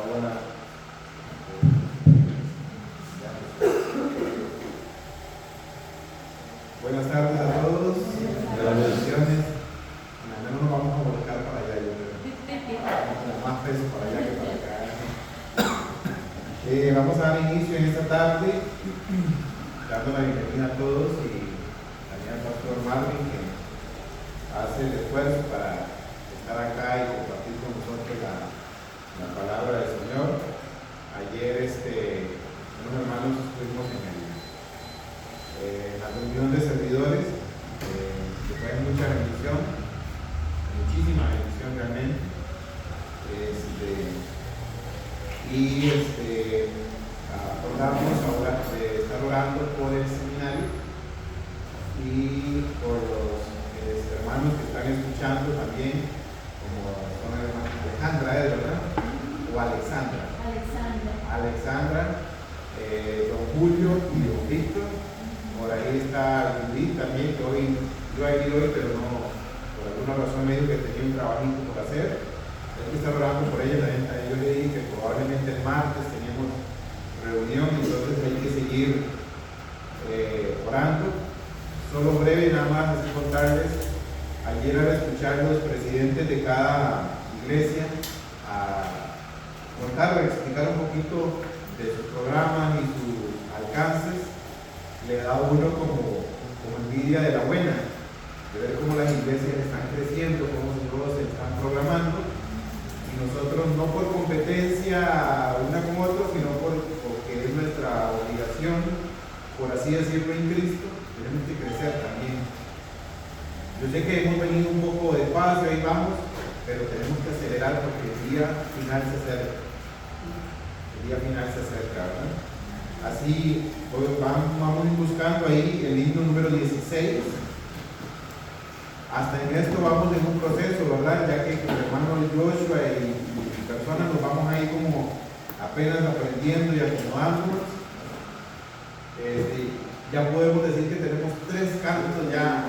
hora. Buenas tardes a todos. De las bendiciones. Al menos nos vamos a volcar para allá, yo creo. Más peso para allá que para acá. Vamos a dar inicio en esta tarde, dando la bienvenida a todos y también al pastor Marvin, que hace el esfuerzo para estar acá y compartir con nosotros la palabra del Señor. Ayer unos hermanos estuvimos en la reunión de servidores, que fue mucha bendición, muchísima bendición realmente. Acordamos ahora de estar orando por el seminario y por los hermanos que están escuchando también, como son hermanos Alejandra, ¿verdad? O Alexandra. Don Julio y don Víctor. Por ahí está Judith también, que hoy iba a ir hoy, pero no, por alguna razón me dijo que tenía un trabajito por hacer. Hay que estar orando por ella. Yo le dije que probablemente el martes teníamos reunión, entonces hay que seguir orando. Solo breve, nada más así contarles. Ayer al escuchar los presidentes de cada iglesia explicar un poquito de sus programas y sus alcances, le da a uno como envidia de la buena, de ver cómo las iglesias están creciendo, cómo todos se están programando, y nosotros no por competencia una con otro, sino porque es nuestra obligación, por así decirlo, en Cristo, tenemos que crecer también. Yo sé que hemos venido un poco despacio, ahí vamos, pero tenemos que acelerar porque el día final se acerca. ¿Verdad? Así vamos buscando ahí el himno número 16. Hasta en esto vamos en un proceso, ¿verdad? Ya que con el hermano Joshua y personas nos vamos ahí como apenas aprendiendo y acomodándonos. Ya podemos decir que tenemos 3 cantos ya,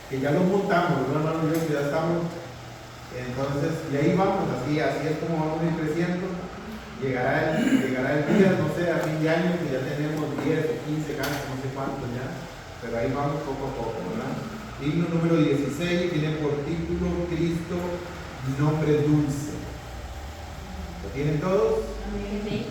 que ya los montamos, ¿verdad, hermano Joshua? Ya estamos. Entonces, y ahí vamos, así es como vamos a ir creciendo. Llegará el día, no sé, a fin de año, que ya tenemos 10 o 15 cantos, no sé cuántos ya, pero ahí vamos poco a poco, ¿verdad? Himno número 16 tiene por título Cristo, nombre dulce. ¿Lo tienen todos? Amén.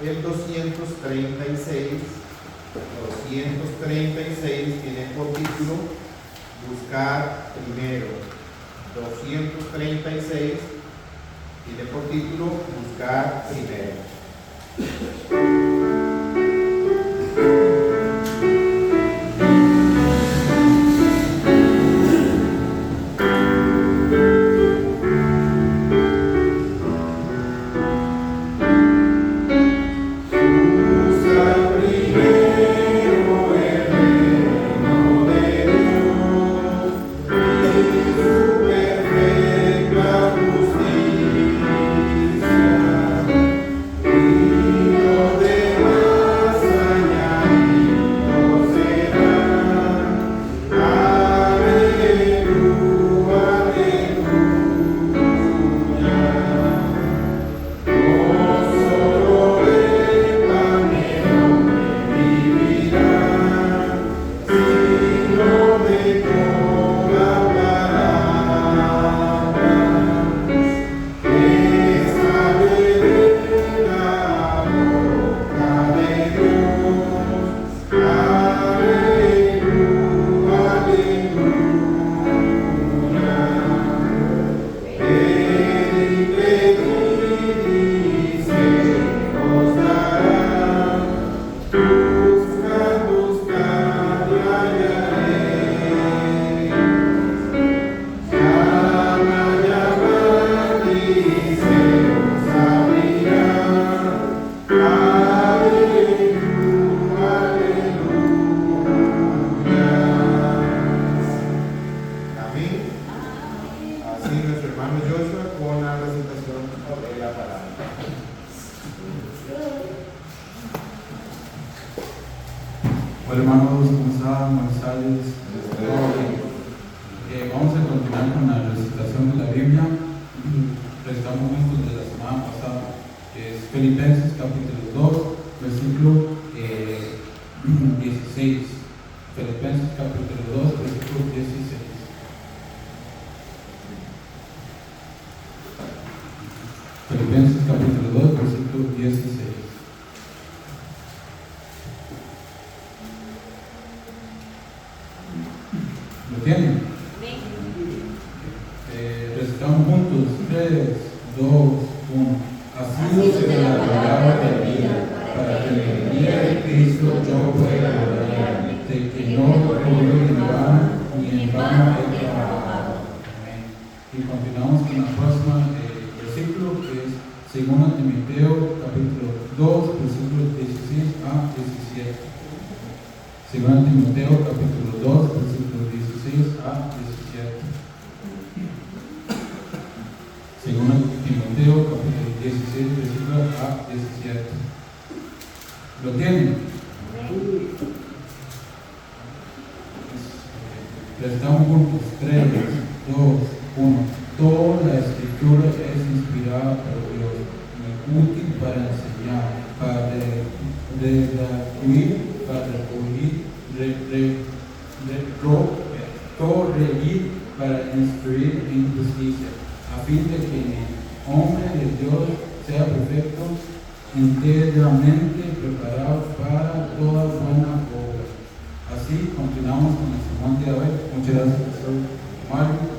El 236 tiene por título Buscar primero. 236 tiene por título título Buscar Primero. Hola hermanos, ¿cómo están? Buenas tardes. Vamos a continuar con la recitación de la Biblia. Recitamos juntos de la semana pasada, que es Filipenses capítulo 2, versículo 16. Filipenses capítulo 2, versículo 16. Filipenses capítulo 2, versículo 16. ¿Lo tienen? Recitamos juntos. 3, 2, 1. Así se la palabra de vida, para que en el día de Cristo yo pueda gloriarme, de que no puedo en vano, ni en vano he trabajado. Amén. Y continuamos con la próxima versículo, que es 2 Timoteo capítulo 2, versículos 16 a 17. 2 Timoteo capítulo 2, versículos 16 a 17. 2 Timoteo capítulo 16, versículos a 17. ¿Lo tienen? Estamos juntos. 3, 2, 1. Toda la escritura es inspirada por Dios y útil para enseñar, para redarguir, para corregir, para instruir en justicia, a fin de que el hombre de Dios sea perfecto, enteramente preparado para toda buena obra. Así continuamos con el sermón de hoy. Muchas gracias, profesor Mario.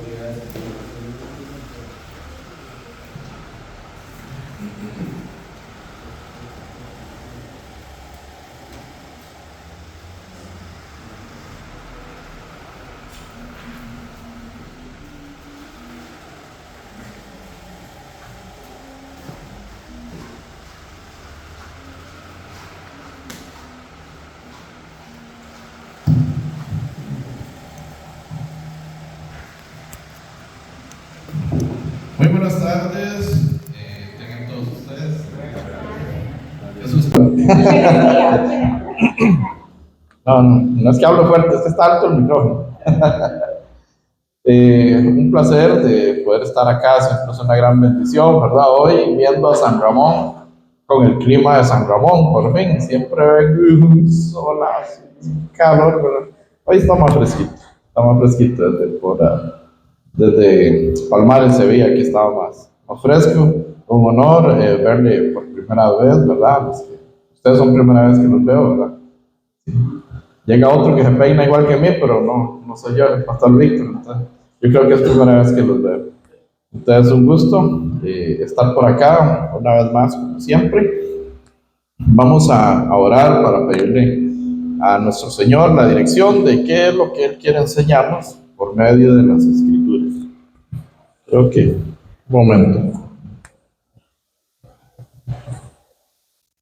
Muy buenas tardes, tengan todos ustedes. No es que hablo fuerte, es que está alto el micrófono. Un placer de poder estar acá, siempre es una gran bendición, ¿verdad? Hoy viendo a San Ramón, con el clima de San Ramón, por fin, siempre vengo un solazo, calor, pero hoy está más fresquito desde Palmares, Sevilla, aquí estaba más fresco. Un honor verle por primera vez, ¿verdad? Ustedes son primera vez que los veo, ¿verdad? Llega otro que se peina igual que mí, pero no soy yo, el pastor Víctor. Entonces, yo creo que es primera vez que los veo. Entonces, un gusto. estar por acá una vez más, como siempre. Vamos a orar para pedirle a nuestro Señor la dirección de qué es lo que Él quiere enseñarnos por medio de las Escrituras. Creo que, un momento.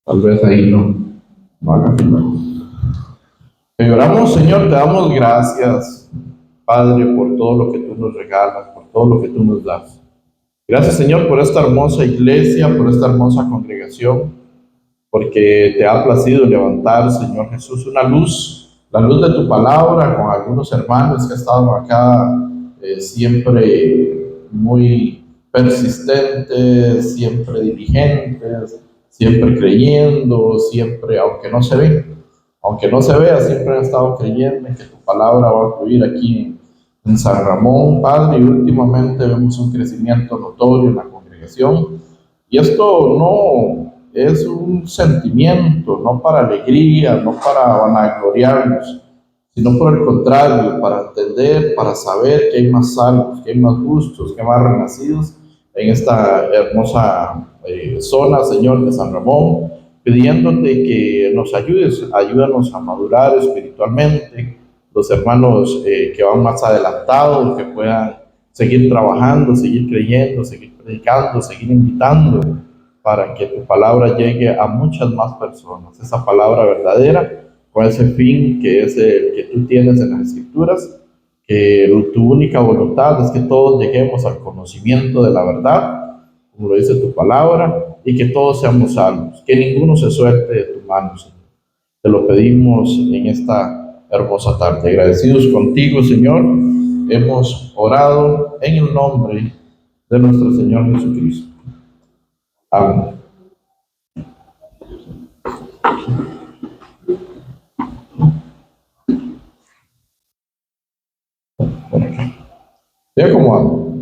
Tal vez ahí no haga falta. Te oramos, Señor, te damos gracias, Padre, por todo lo que tú nos regalas, por todo lo que tú nos das. Gracias, Señor, por esta hermosa iglesia, por esta hermosa congregación, porque te ha placido levantar, Señor Jesús, una luz, la luz de tu palabra, con algunos hermanos que estaban acá siempre muy persistentes, siempre diligentes, siempre creyendo, siempre, aunque no se vea, siempre han estado creyendo en que tu palabra va a fluir aquí en San Ramón, Padre, y últimamente vemos un crecimiento notorio en la congregación. Y esto no es un sentimiento, no para alegría, no para vanagloriarnos, sino por el contrario, para entender, para saber que hay más salvos, que hay más justos, que hay más renacidos en esta hermosa zona, Señor, de San Ramón, pidiéndote que nos ayúdanos a madurar espiritualmente, los hermanos que van más adelantados, que puedan seguir trabajando, seguir creyendo, seguir predicando, seguir invitando, para que tu palabra llegue a muchas más personas, esa palabra verdadera, con ese fin que es el que tú tienes en las Escrituras, que tu única voluntad es que todos lleguemos al conocimiento de la verdad, como lo dice tu palabra, y que todos seamos salvos, que ninguno se suelte de tu mano, Señor. Te lo pedimos en esta hermosa tarde. Agradecidos contigo, Señor, hemos orado en el nombre de nuestro Señor Jesucristo. Amén. Ya como ando.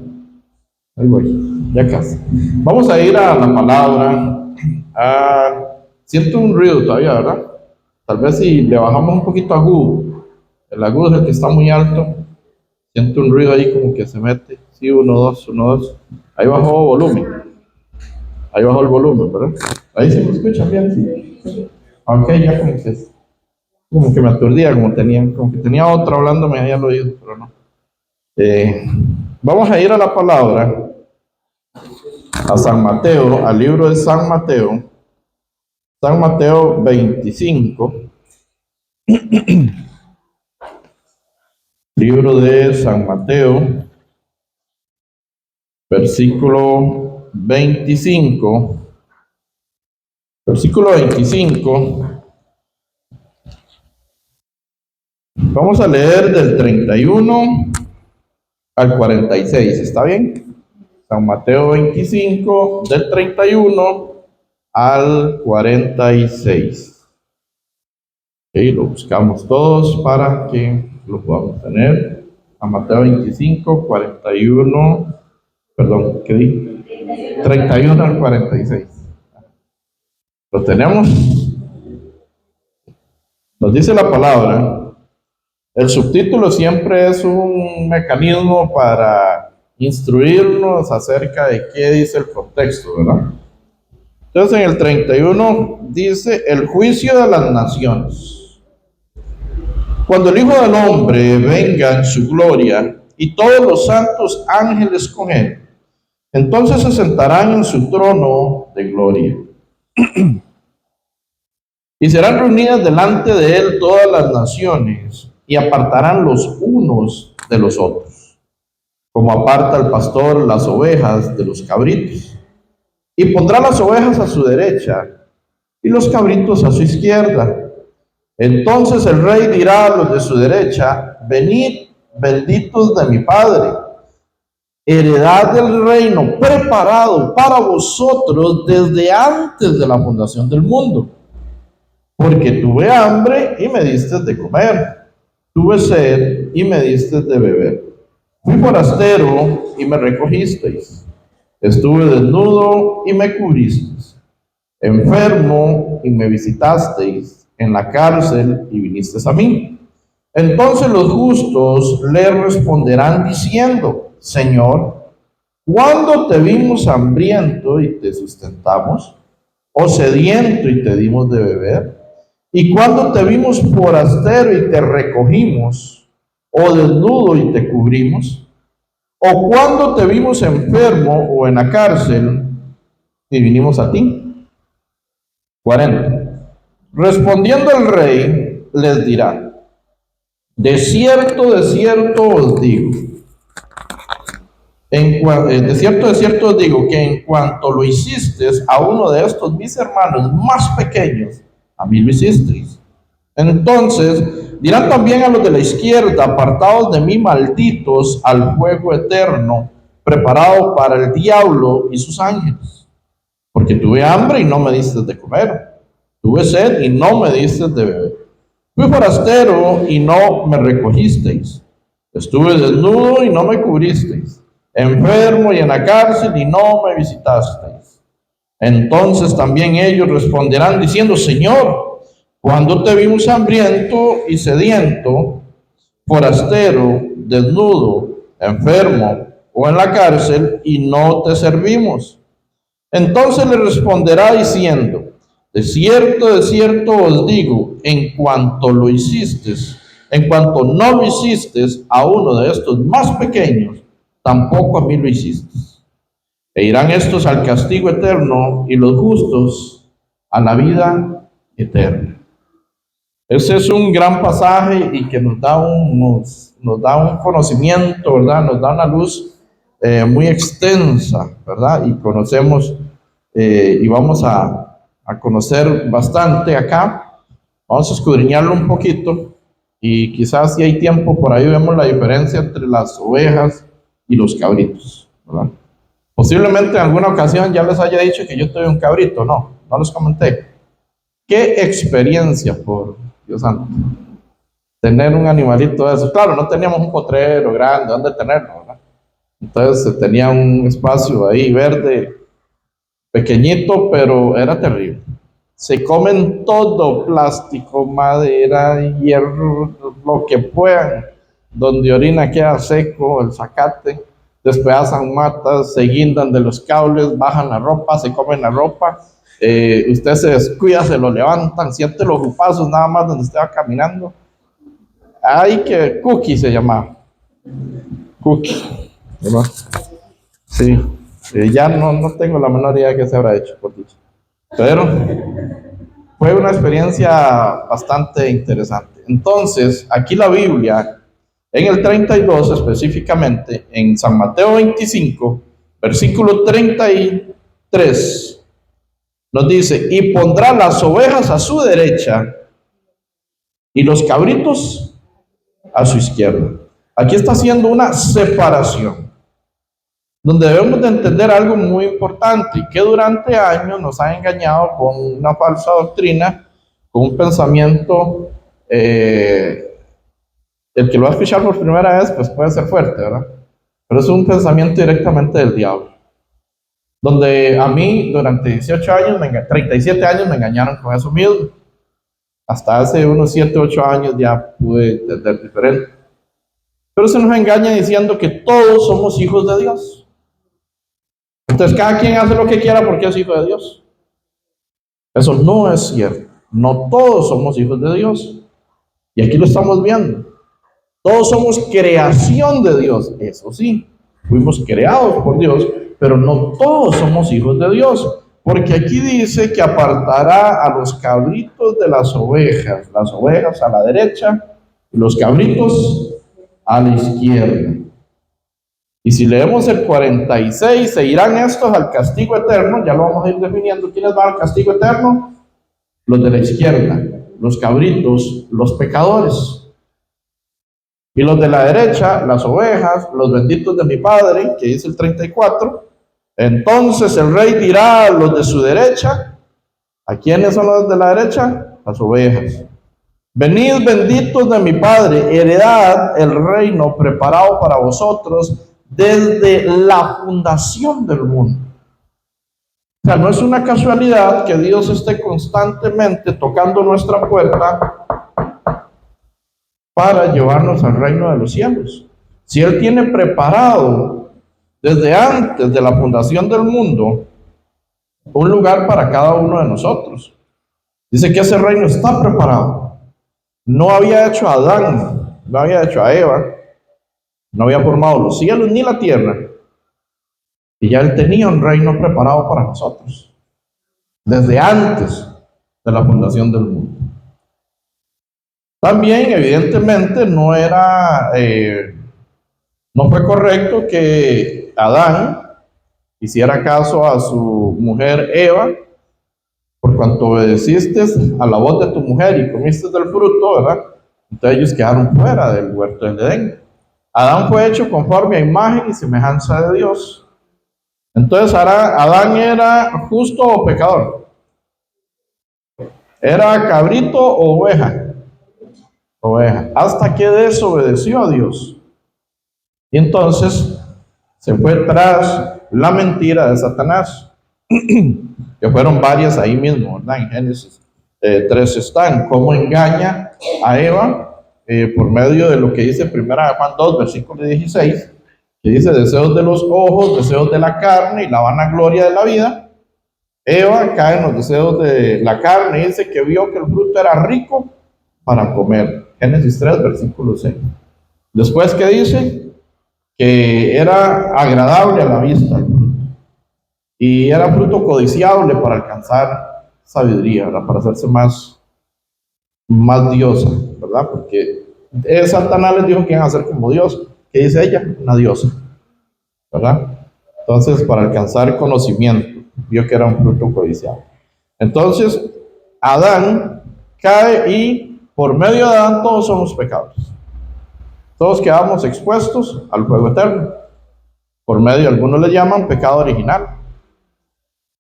Ahí voy, ya casi. Vamos a ir a la palabra. Siento un ruido todavía, ¿verdad? Tal vez si le bajamos un poquito agudo. El agudo es el que está muy alto. Siento un ruido ahí como que se mete. Sí, 1, 2, 1, 2. Ahí bajó volumen. Ahí bajó el volumen, ¿verdad? Ahí se me escucha bien, sí. Ok, ya como que me aturdía, como que tenía otro hablándome ahí al oído, pero no. Vamos a ir a la palabra, a San Mateo, al libro de San Mateo 25, libro de San Mateo, versículo 25, vamos a leer del 31 al 46, ¿está bien? San Mateo 25, del 31 al 46. Okay, lo buscamos todos para que lo podamos tener. San Mateo 25, 41, perdón, ¿qué dije? 31 al 46. ¿Lo tenemos? Nos dice la palabra. El subtítulo siempre es un mecanismo para instruirnos acerca de qué dice el contexto, ¿verdad? Entonces en el 31 dice, el juicio de las naciones. Cuando el Hijo del Hombre venga en su gloria y todos los santos ángeles con él, entonces se sentarán en su trono de gloria. Y serán reunidas delante de él todas las naciones, y apartarán los unos de los otros, como aparta el pastor las ovejas de los cabritos. Y pondrá las ovejas a su derecha, y los cabritos a su izquierda. Entonces el rey dirá a los de su derecha, venid, benditos de mi Padre, heredad del reino preparado para vosotros desde antes de la fundación del mundo. Porque tuve hambre y me diste de comer, tuve sed y me diste de beber, fui forastero y me recogisteis, estuve desnudo y me cubristeis, enfermo y me visitasteis, en la cárcel y vinisteis a mí. Entonces los justos le responderán diciendo, Señor, ¿Cuándo te vimos hambriento y te sustentamos? ¿O sediento y te dimos de beber? ¿Y cuándo te vimos forastero y te recogimos? ¿O desnudo y te cubrimos? ¿O cuándo te vimos enfermo o en la cárcel y vinimos a ti? 40. Respondiendo el rey, les dirá: de cierto os digo, de cierto os digo que en cuanto lo hiciste a uno de estos mis hermanos más pequeños, a mí lo hicisteis. Entonces dirán también a los de la izquierda: apartados de mí, malditos, al fuego eterno, preparado para el diablo y sus ángeles. Porque tuve hambre y no me diste de comer, tuve sed y no me diste de beber, fui forastero y no me recogisteis, estuve desnudo y no me cubristeis, enfermo y en la cárcel y no me visitasteis. Entonces también ellos responderán diciendo: Señor, ¿cuándo te vimos hambriento y sediento, forastero, desnudo, enfermo o en la cárcel y no te servimos? Entonces le responderá diciendo: de cierto os digo, en cuanto no lo hiciste a uno de estos más pequeños, tampoco a mí lo hiciste. E irán estos al castigo eterno y los justos a la vida eterna. Ese es un gran pasaje y que nos da un conocimiento, ¿verdad? Nos da una luz muy extensa, ¿verdad? Y conocemos y vamos a conocer bastante acá. Vamos a escudriñarlo un poquito y quizás si hay tiempo por ahí vemos la diferencia entre las ovejas y los cabritos, ¿verdad? Posiblemente en alguna ocasión ya les haya dicho que yo tuve un cabrito, no les comenté. Qué experiencia, por Dios santo, tener un animalito de esos. Claro, no teníamos un potrero grande donde tenerlo, ¿verdad? Entonces tenía un espacio ahí verde, pequeñito, pero era terrible. Se comen todo: plástico, madera, hierro, lo que puedan. Donde orina queda seco, el zacate, despedazan matas, se guindan de los cables, bajan la ropa, se comen la ropa. Usted se descuida, se lo levantan, siente los jupazos nada más donde estaba caminando. Cookie se llamaba. Cookie, ¿verdad? Sí. Ya no tengo la menor idea de qué se habrá hecho, por dicho. Pero fue una experiencia bastante interesante. Entonces, aquí la Biblia, en el 32 específicamente, en San Mateo 25, versículo 33, nos dice: y pondrá las ovejas a su derecha y los cabritos a su izquierda. Aquí está haciendo una separación, donde debemos de entender algo muy importante, y que durante años nos ha engañado con una falsa doctrina, con un pensamiento, el que lo va a escuchar por primera vez, pues puede ser fuerte, ¿verdad? Pero es un pensamiento directamente del diablo, donde a mí durante 37 años me engañaron con eso mismo. Hasta hace unos 7, 8 años ya pude entender diferente. Pero se nos engaña diciendo que todos somos hijos de Dios. Entonces cada quien hace lo que quiera porque es hijo de Dios. Eso no es cierto. No todos somos hijos de Dios. Y aquí lo estamos viendo. Todos somos creación de Dios. Eso sí, fuimos creados por Dios, pero no todos somos hijos de Dios. Porque aquí dice que apartará a los cabritos de las ovejas a la derecha y los cabritos a la izquierda. Y si leemos el 46, se irán estos al castigo eterno. Ya lo vamos a ir definiendo. ¿Quiénes van al castigo eterno? Los de la izquierda, los cabritos, los pecadores. Y los de la derecha, las ovejas, los benditos de mi Padre, que dice el 34. Entonces el rey dirá a los de su derecha: ¿a quiénes son los de la derecha? Las ovejas. Venid, benditos de mi Padre, heredad el reino preparado para vosotros desde la fundación del mundo. O sea, no es una casualidad que Dios esté constantemente tocando nuestra puerta para llevarnos al reino de los cielos. Si Él tiene preparado desde antes de la fundación del mundo, un lugar para cada uno de nosotros. Dice que ese reino está preparado. No había hecho a Adán, no había hecho a Eva, no había formado los cielos ni la tierra. Y ya Él tenía un reino preparado para nosotros, desde antes de la fundación del mundo. También, evidentemente, no fue correcto que Adán hiciera caso a su mujer Eva, por cuanto obedeciste a la voz de tu mujer y comiste del fruto, ¿verdad? Entonces ellos quedaron fuera del huerto del Edén. Adán fue hecho conforme a imagen y semejanza de Dios. Entonces, ¿Adán era justo o pecador? ¿Era cabrito o oveja? Oveja. Hasta que desobedeció a Dios. Y entonces se fue tras la mentira de Satanás, que fueron varias ahí mismo, ¿verdad? En Génesis 3 están, cómo engaña a Eva por medio de lo que dice 1 Juan 2, versículo 16, que dice deseos de los ojos, deseos de la carne y la vanagloria de la vida. Eva cae en los deseos de la carne y dice que vio que el fruto era rico para comer. Génesis 3, versículo 6. Después, ¿qué dice? Que era agradable a la vista el fruto. Y era fruto codiciable para alcanzar sabiduría, ¿verdad? Para hacerse más diosa, ¿verdad? Porque Satanás les dijo que iban a ser como Dios. ¿Qué dice ella? Una diosa, ¿verdad? Entonces, para alcanzar conocimiento, vio que era un fruto codiciable. Entonces, Adán cae y por medio de Adán todos somos pecadores. Todos quedamos expuestos al fuego eterno. Por medio, algunos le llaman pecado original.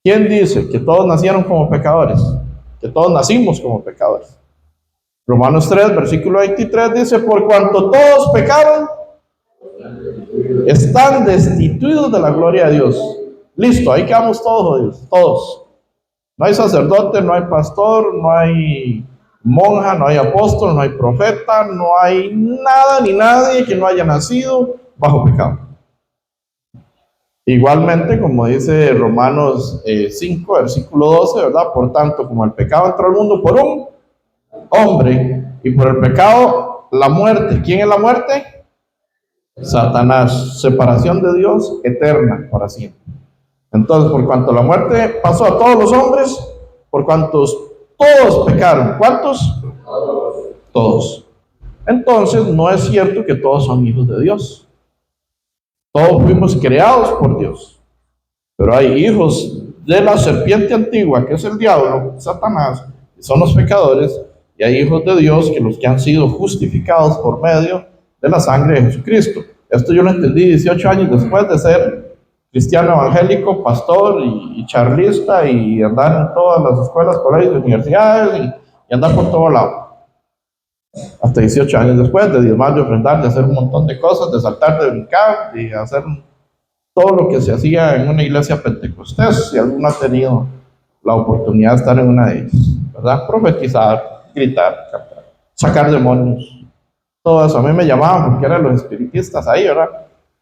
¿Quién dice que todos nacieron como pecadores? Que todos nacimos como pecadores. Romanos 3, versículo 23 dice, por cuanto todos pecaron, están destituidos de la gloria de Dios. Listo, ahí quedamos todos jodidos, todos. No hay sacerdote, no hay pastor, no hay monja, no hay apóstol, no hay profeta, no hay nada ni nadie que no haya nacido bajo pecado. Igualmente, como dice Romanos 5, versículo 12, ¿verdad? Por tanto, como el pecado entró al mundo por un hombre, y por el pecado la muerte. ¿Quién es la muerte? Satanás. Separación de Dios eterna para siempre. Entonces, por cuanto la muerte pasó a todos los hombres, por cuantos todos pecaron. ¿Cuántos? Todos. Entonces, no es cierto que todos son hijos de Dios. Todos fuimos creados por Dios. Pero hay hijos de la serpiente antigua, que es el diablo, Satanás, que son los pecadores, y hay hijos de Dios, que los que han sido justificados por medio de la sangre de Jesucristo. Esto yo lo entendí 18 años después de ser cristiano evangélico, pastor y charlista, y andar en todas las escuelas, colegios, universidades, y andar por todo lado. Hasta 18 años después de diezmar, de ofrendar, de hacer un montón de cosas, de saltar, de brincar, de hacer todo lo que se hacía en una iglesia pentecostés, si alguno ha tenido la oportunidad de estar en una de ellas, ¿verdad? Profetizar, gritar, cantar, sacar demonios, todo eso. A mí me llamaban porque eran los espiritistas ahí, ¿verdad?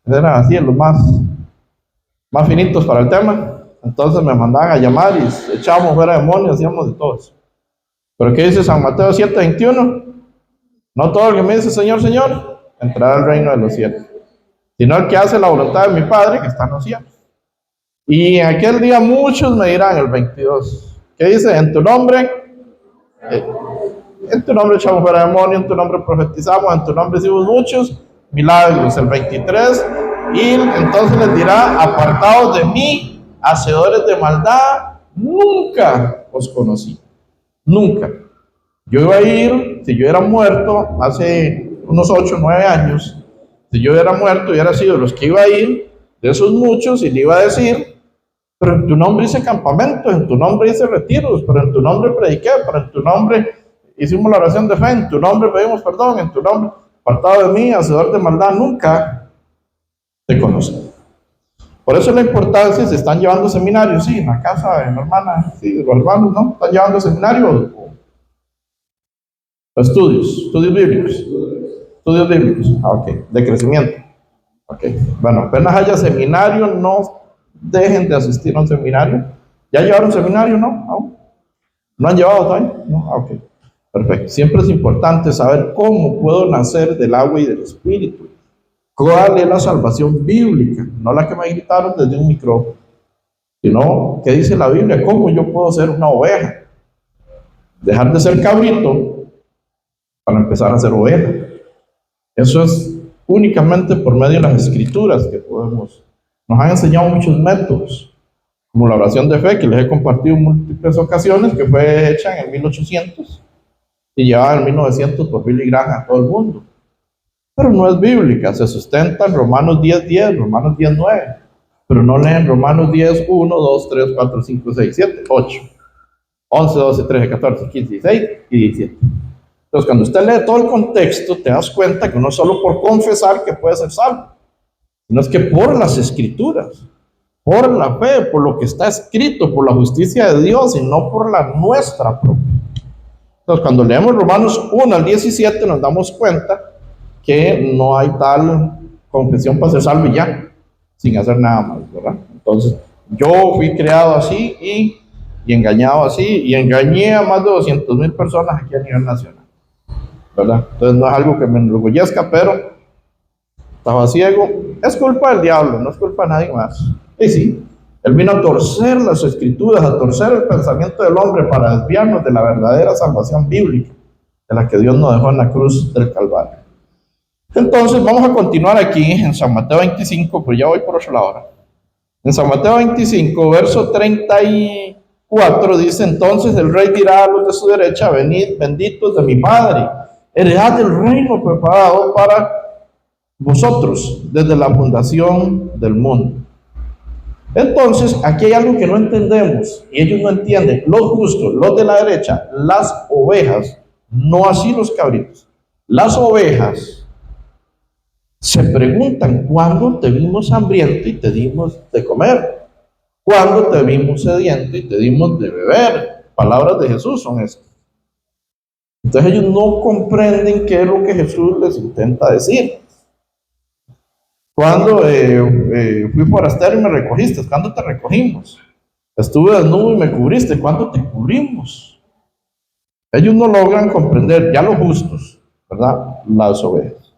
Eran así los más finitos para el tema. Entonces me mandaban a llamar y echábamos fuera demonios, hacíamos de todo eso. Pero ¿qué dice San Mateo 7:21? No todo el que me dice Señor, Señor, entrará al reino de los cielos, sino el que hace la voluntad de mi Padre que está en los cielos. Y en aquel día muchos me dirán, el 22, ¿qué dice? En tu nombre echamos fuera demonios, en tu nombre profetizamos, en tu nombre hicimos muchos milagros. El 23, y entonces les dirá, apartados de mí, hacedores de maldad, nunca os conocí. Nunca. Yo iba a ir, si yo era muerto hace unos 8 o 9 años, si yo hubiera muerto, hubiera sido los que iba a ir, de esos muchos, y le iba a decir, pero en tu nombre hice campamentos, en tu nombre hice retiros, pero en tu nombre prediqué, pero en tu nombre hicimos la oración de fe, en tu nombre pedimos perdón, en tu nombre, apartado de mí, hacedor de maldad, nunca te conocí. Por eso la importancia, se están llevando seminarios, sí, en la casa de mi hermana, sí, de los hermanos, ¿no? Están llevando seminarios, estudios bíblicos, ok, de crecimiento, Ok, bueno, apenas haya seminario, no dejen de asistir a un seminario. ¿Ya llevaron seminario, no? ¿Aún? ¿No han llevado todavía? No, ok, perfecto. Siempre es importante saber cómo puedo nacer del agua y del espíritu. ¿Cuál es la salvación bíblica? No la que me gritaron desde un micrófono, sino, ¿qué dice la Biblia? ¿Cómo yo puedo ser una oveja? Dejar de ser cabrito para empezar a ser oveja. Eso es únicamente por medio de las escrituras que podemos. Nos han enseñado muchos métodos, como la oración de fe, que les he compartido en múltiples ocasiones, que fue hecha en el 1800 y llevada en 1900 por Billy Graham a todo el mundo. Pero no es bíblica, se sustenta en Romanos 10:10, Romanos 10:9, pero no leen Romanos 10, 1, 2, 3, 4, 5, 6, 7, 8, 11, 12, 13, 14, 15, 16 y 17. Entonces, cuando usted lee todo el contexto, te das cuenta que no es solo por confesar que puede ser salvo, sino es que por las escrituras, por la fe, por lo que está escrito, por la justicia de Dios y no por la nuestra propia. Entonces, cuando leemos Romanos 1 al 17, nos damos cuenta que no hay tal confesión para ser salvo y ya, sin hacer nada más, ¿verdad? Entonces, yo fui creado así y engañado así, y engañé a más de 200,000 personas aquí a nivel nacional, ¿verdad? Entonces, no es algo que me enorgullezca, pero estaba ciego. Es culpa del diablo, no es culpa de nadie más. Y sí, él vino a torcer las escrituras, a torcer el pensamiento del hombre para desviarnos de la verdadera salvación bíblica, de la que Dios nos dejó en la cruz del Calvario. Entonces, vamos a continuar aquí en San Mateo 25, pero ya voy por otro lado ahora. En San Mateo 25, verso 34, dice: entonces el rey dirá a los de su derecha: venid, benditos de mi Padre, heredad del reino preparado para vosotros desde la fundación del mundo. Entonces, aquí hay algo que no entendemos, y ellos no entienden. Los justos, los de la derecha, las ovejas, no así los cabritos. Las ovejas se preguntan: ¿cuándo te vimos hambriento y te dimos de comer? ¿Cuándo te vimos sediento y te dimos de beber? Palabras de Jesús son estas. Entonces ellos no comprenden qué es lo que Jesús les intenta decir. Cuando fui forastero y me recogiste, ¿cuándo te recogimos? Estuve desnudo y me cubriste, ¿cuándo te cubrimos? Ellos no logran comprender, ya los justos, ¿verdad? Las ovejas.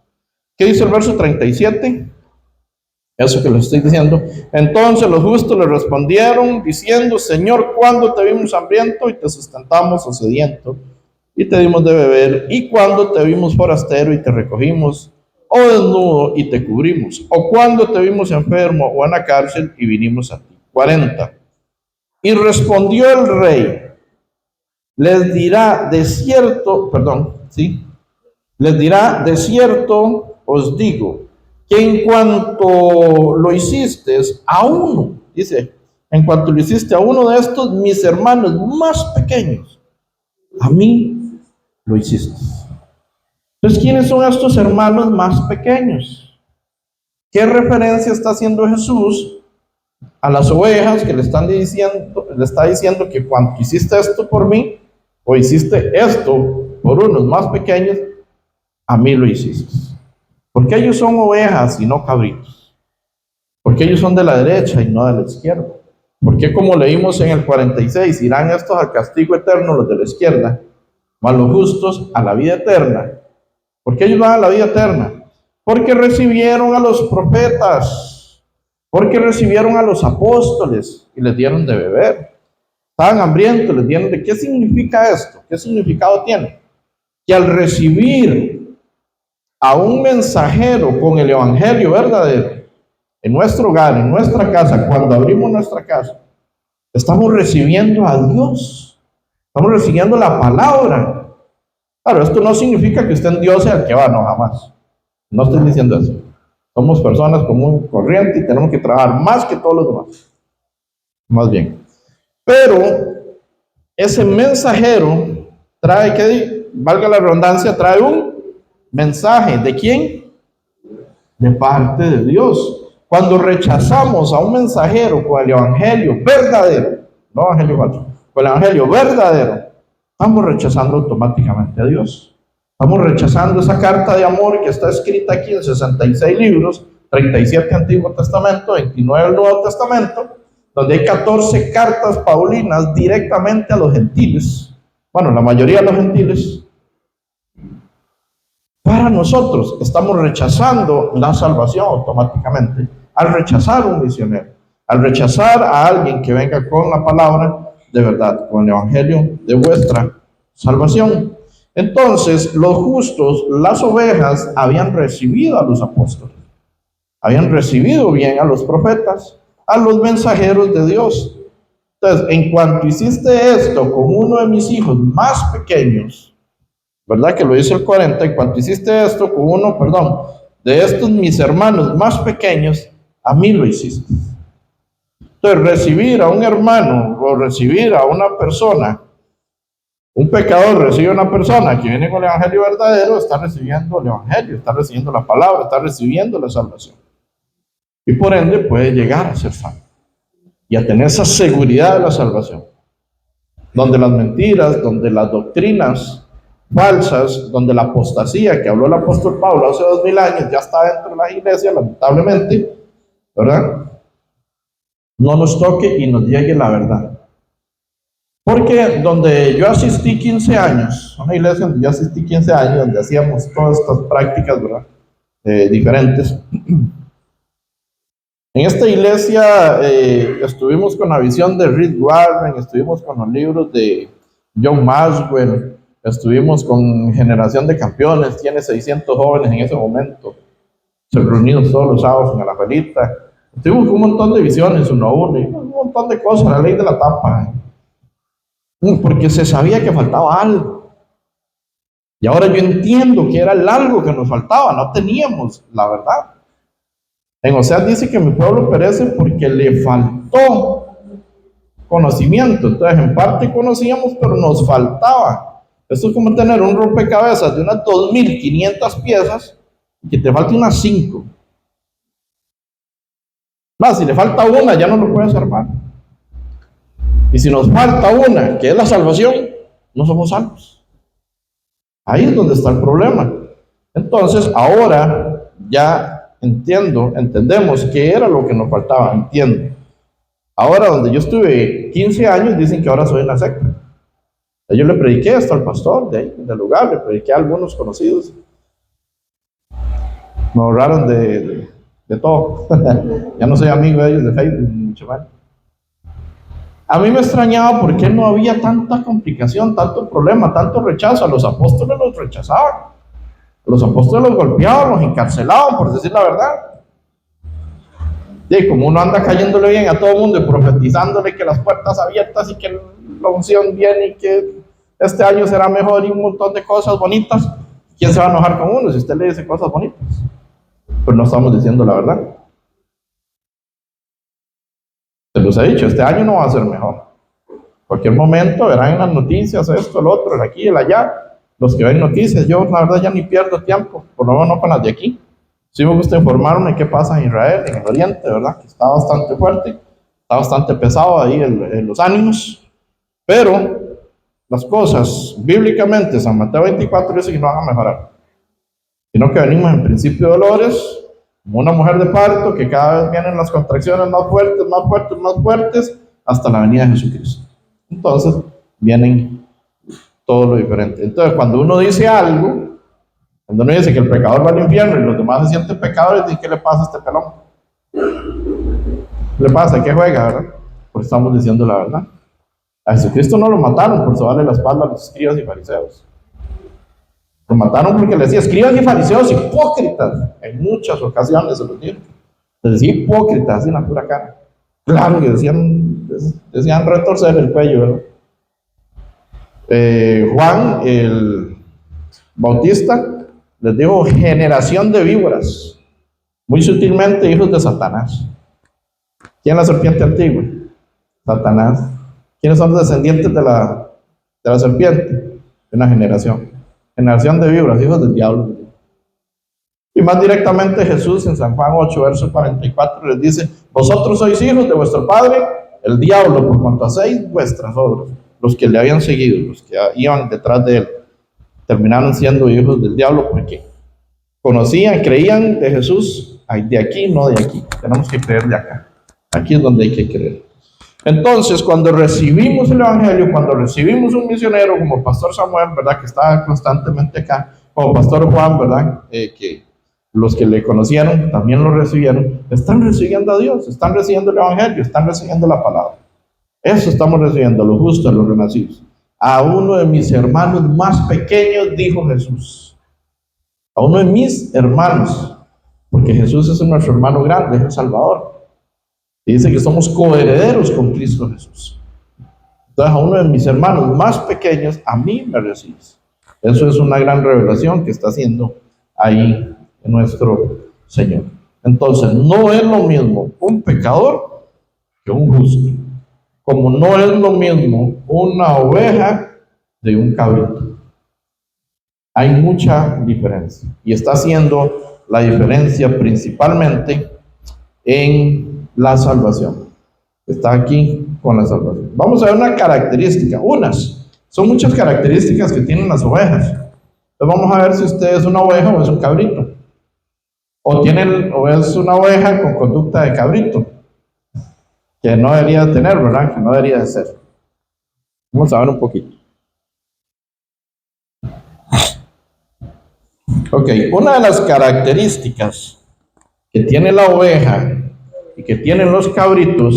¿Qué dice el verso 37? Eso que les estoy diciendo. Entonces los justos le respondieron diciendo: Señor, ¿cuándo te vimos hambriento y te sustentamos o sediento y te dimos de beber? ¿Y cuándo te vimos forastero y te recogimos, o desnudo y te cubrimos? ¿O cuándo te vimos enfermo o en la cárcel y vinimos a ti? 40. Y respondió el rey: les dirá de cierto, les dirá: de cierto os digo, que en cuanto lo hiciste a uno, dice, en cuanto lo hiciste a uno de estos, mis hermanos más pequeños, a mí lo hiciste. Entonces, ¿quiénes son estos hermanos más pequeños? ¿Qué referencia está haciendo Jesús a las ovejas que le está diciendo que cuando hiciste esto por mí, o hiciste esto por unos más pequeños, a mí lo hiciste? Porque ellos son ovejas y no cabritos. Porque ellos son de la derecha y no de la izquierda. Porque, como leímos en el 46, irán estos al castigo eterno, los de la izquierda, mas los justos a la vida eterna. ¿Por qué ellos van a la vida eterna? Porque recibieron a los profetas, porque recibieron a los apóstoles y les dieron de beber. Estaban hambrientos, les dieron de... ¿Qué significa esto? ¿Qué significado tiene? Que al recibir a un mensajero con el evangelio verdadero en nuestro hogar, en nuestra casa, cuando abrimos nuestra casa, estamos recibiendo a Dios, estamos recibiendo la palabra. Claro, esto no significa que usted en Dios sea el que va, no, jamás. No estoy diciendo eso. Somos personas común y corriente y tenemos que trabajar más que todos los demás. Más bien. Pero ese mensajero trae, que valga la redundancia, trae un mensaje. ¿De quién? De parte de Dios. Cuando rechazamos a un mensajero con el evangelio verdadero, no evangelio falso, con el evangelio verdadero, estamos rechazando automáticamente a Dios. Estamos rechazando esa carta de amor que está escrita aquí en 66 libros, 37 Antiguo Testamento, 29 el Nuevo Testamento, donde hay 14 cartas paulinas directamente a los gentiles, bueno, la mayoría de los gentiles. Para nosotros estamos rechazando la salvación automáticamente al rechazar un misionero, al rechazar a alguien que venga con la palabra de verdad, con el evangelio de vuestra salvación. Entonces, los justos, las ovejas, habían recibido a los apóstoles, habían recibido bien a los profetas, a los mensajeros de Dios. Entonces, en cuanto hiciste esto con uno de mis hijos más pequeños, ¿verdad? Que lo dice el 40, en cuanto hiciste esto con uno, de estos mis hermanos más pequeños, a mí lo hiciste. Entonces, recibir a un hermano o recibir a una persona, un pecador recibe a una persona que viene con el evangelio verdadero, está recibiendo el evangelio, está recibiendo la palabra, está recibiendo la salvación. Y por ende puede llegar a ser salvo y a tener esa seguridad de la salvación. Donde las mentiras, donde las doctrinas falsas, donde la apostasía que habló el apóstol Pablo hace 2000 años ya está dentro de la iglesia, lamentablemente, ¿verdad? No nos toque y nos llegue la verdad. Porque donde yo asistí 15 años, una iglesia donde yo asistí 15 años, donde hacíamos todas estas prácticas, ¿verdad? Diferentes. En esta iglesia estuvimos con la visión de Rick Warren, estuvimos con los libros de John Maxwell, estuvimos con Generación de Campeones, tiene 600 jóvenes en ese momento, se reunidos todos los sábados en la Felita. Estuvimos con un montón de visiones, uno a uno, y un montón de cosas, la ley de la tapa. Porque se sabía que faltaba algo. Y ahora yo entiendo que era el algo que nos faltaba, no teníamos la verdad. En Oseas dice que mi pueblo perece porque le faltó conocimiento. Entonces, en parte conocíamos, pero nos faltaba. Esto es como tener un rompecabezas de unas 2500 piezas y que te falte unas 5. Más, si le falta una, ya no lo puedes armar. Y si nos falta una, que es la salvación, no somos salvos. Ahí es donde está el problema. Entonces, ahora ya entendemos qué era lo que nos faltaba, entiendo. Ahora, donde yo estuve 15 años, dicen que ahora soy una secta. Yo le prediqué hasta al pastor de ahí, del lugar, le prediqué a algunos conocidos. Me ahorraron de todo. Ya no soy amigo de ellos de Facebook, ni mucho más. A mí me extrañaba por qué no había tanta complicación, tanto problema, tanto rechazo. A los apóstoles los rechazaban. Los apóstoles los golpeaban, los encarcelaban, por decir la verdad. Y como uno anda cayéndole bien a todo el mundo y profetizándole que las puertas abiertas y que la unción viene y que este año será mejor y un montón de cosas bonitas, ¿quién se va a enojar con uno si usted le dice cosas bonitas? Pues no estamos diciendo la verdad. Se los he dicho, este año no va a ser mejor. Cualquier momento verán en las noticias esto, el otro, el aquí, el allá. Los que ven noticias, yo la verdad ya ni pierdo tiempo, por lo menos no con las de aquí. Sí me gusta informarme qué pasa en Israel, en el Oriente, ¿verdad? Que está bastante fuerte, está bastante pesado ahí los ánimos. Pero las cosas, bíblicamente, San Mateo 24 dice que no van a mejorar. Sino que venimos en principio de dolores, como una mujer de parto, que cada vez vienen las contracciones más fuertes, más fuertes, más fuertes, hasta la venida de Jesucristo. Entonces, vienen todo lo diferente. Entonces, cuando uno dice algo, cuando uno dice que el pecador va al infierno y los demás se sienten pecadores, ¿y qué le pasa a este pelón? ¿Qué le pasa? ¿Qué juega, verdad? Pues estamos diciendo la verdad. A Jesucristo no lo mataron por sobarle la espalda a los escribas y fariseos. Lo mataron porque le decía, escribas y fariseos hipócritas. En muchas ocasiones se los dieron. Les decía hipócritas, así en la pura cara. Claro que decían retorcer el cuello, ¿verdad? Juan, el Bautista, les dijo generación de víboras. Muy sutilmente, hijos de Satanás. ¿Quién es la serpiente antigua? Satanás. ¿Quiénes son los descendientes de la serpiente? Una generación. Generación de víboras, hijos del diablo. Y más directamente Jesús en San Juan 8, verso 44 les dice, vosotros sois hijos de vuestro padre, el diablo, por cuanto hacéis vuestras obras. Los que le habían seguido, los que iban detrás de él, terminaron siendo hijos del diablo porque conocían, creían de Jesús, hay de aquí, no de aquí. Tenemos que creer de acá. Aquí es donde hay que creer. Entonces, cuando recibimos el Evangelio, cuando recibimos un misionero como Pastor Samuel, ¿verdad? Que está constantemente acá, como Pastor Juan, ¿verdad? Que los que le conocieron también lo recibieron, están recibiendo a Dios, están recibiendo el Evangelio, están recibiendo la palabra. Eso estamos recibiendo, los justos, los renacidos. A uno de mis hermanos más pequeños, dijo Jesús. A uno de mis hermanos, porque Jesús es nuestro hermano grande, es el Salvador. Y dice que somos coherederos con Cristo Jesús. Entonces, a uno de mis hermanos más pequeños, a mí me recibes. Eso es una gran revelación que está haciendo ahí nuestro Señor. Entonces, no es lo mismo un pecador que un justo. Como no es lo mismo una oveja de un cabrito. Hay mucha diferencia. Y está haciendo la diferencia principalmente en la salvación. Está aquí con la salvación. Vamos a ver una característica, son muchas características que tienen las ovejas. Entonces vamos a ver si usted es una oveja o es un cabrito. O es una oveja con conducta de cabrito, que no debería tener, ¿verdad? Que no debería de ser. Vamos a ver un poquito. Ok, una de las características que tiene la oveja y que tienen los cabritos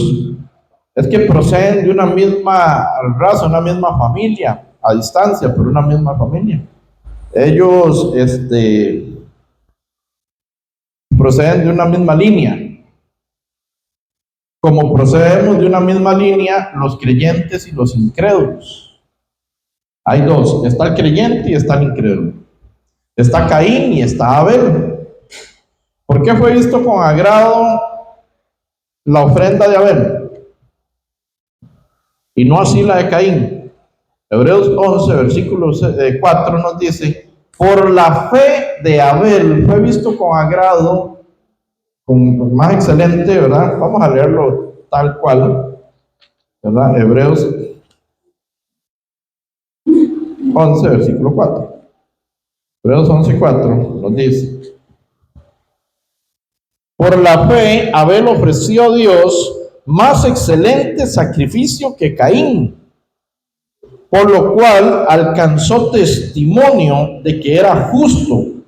es que proceden de una misma raza, una misma familia, a distancia, pero una misma familia. Ellos proceden de una misma línea. Como procedemos de una misma línea los creyentes y los incrédulos. Hay dos, está el creyente y está el incrédulo. Está Caín y está Abel. ¿Por qué fue visto con agrado la ofrenda de Abel y no así la de Caín? Hebreos 11, versículo 4 nos dice: por la fe de Abel fue visto con agrado, con más excelente, ¿verdad? Vamos a leerlo tal cual, ¿verdad? Hebreos 11, versículo 4. Hebreos 11, 4 nos dice: por la fe Abel ofreció a Dios más excelente sacrificio que Caín, por lo cual alcanzó testimonio de que era justo,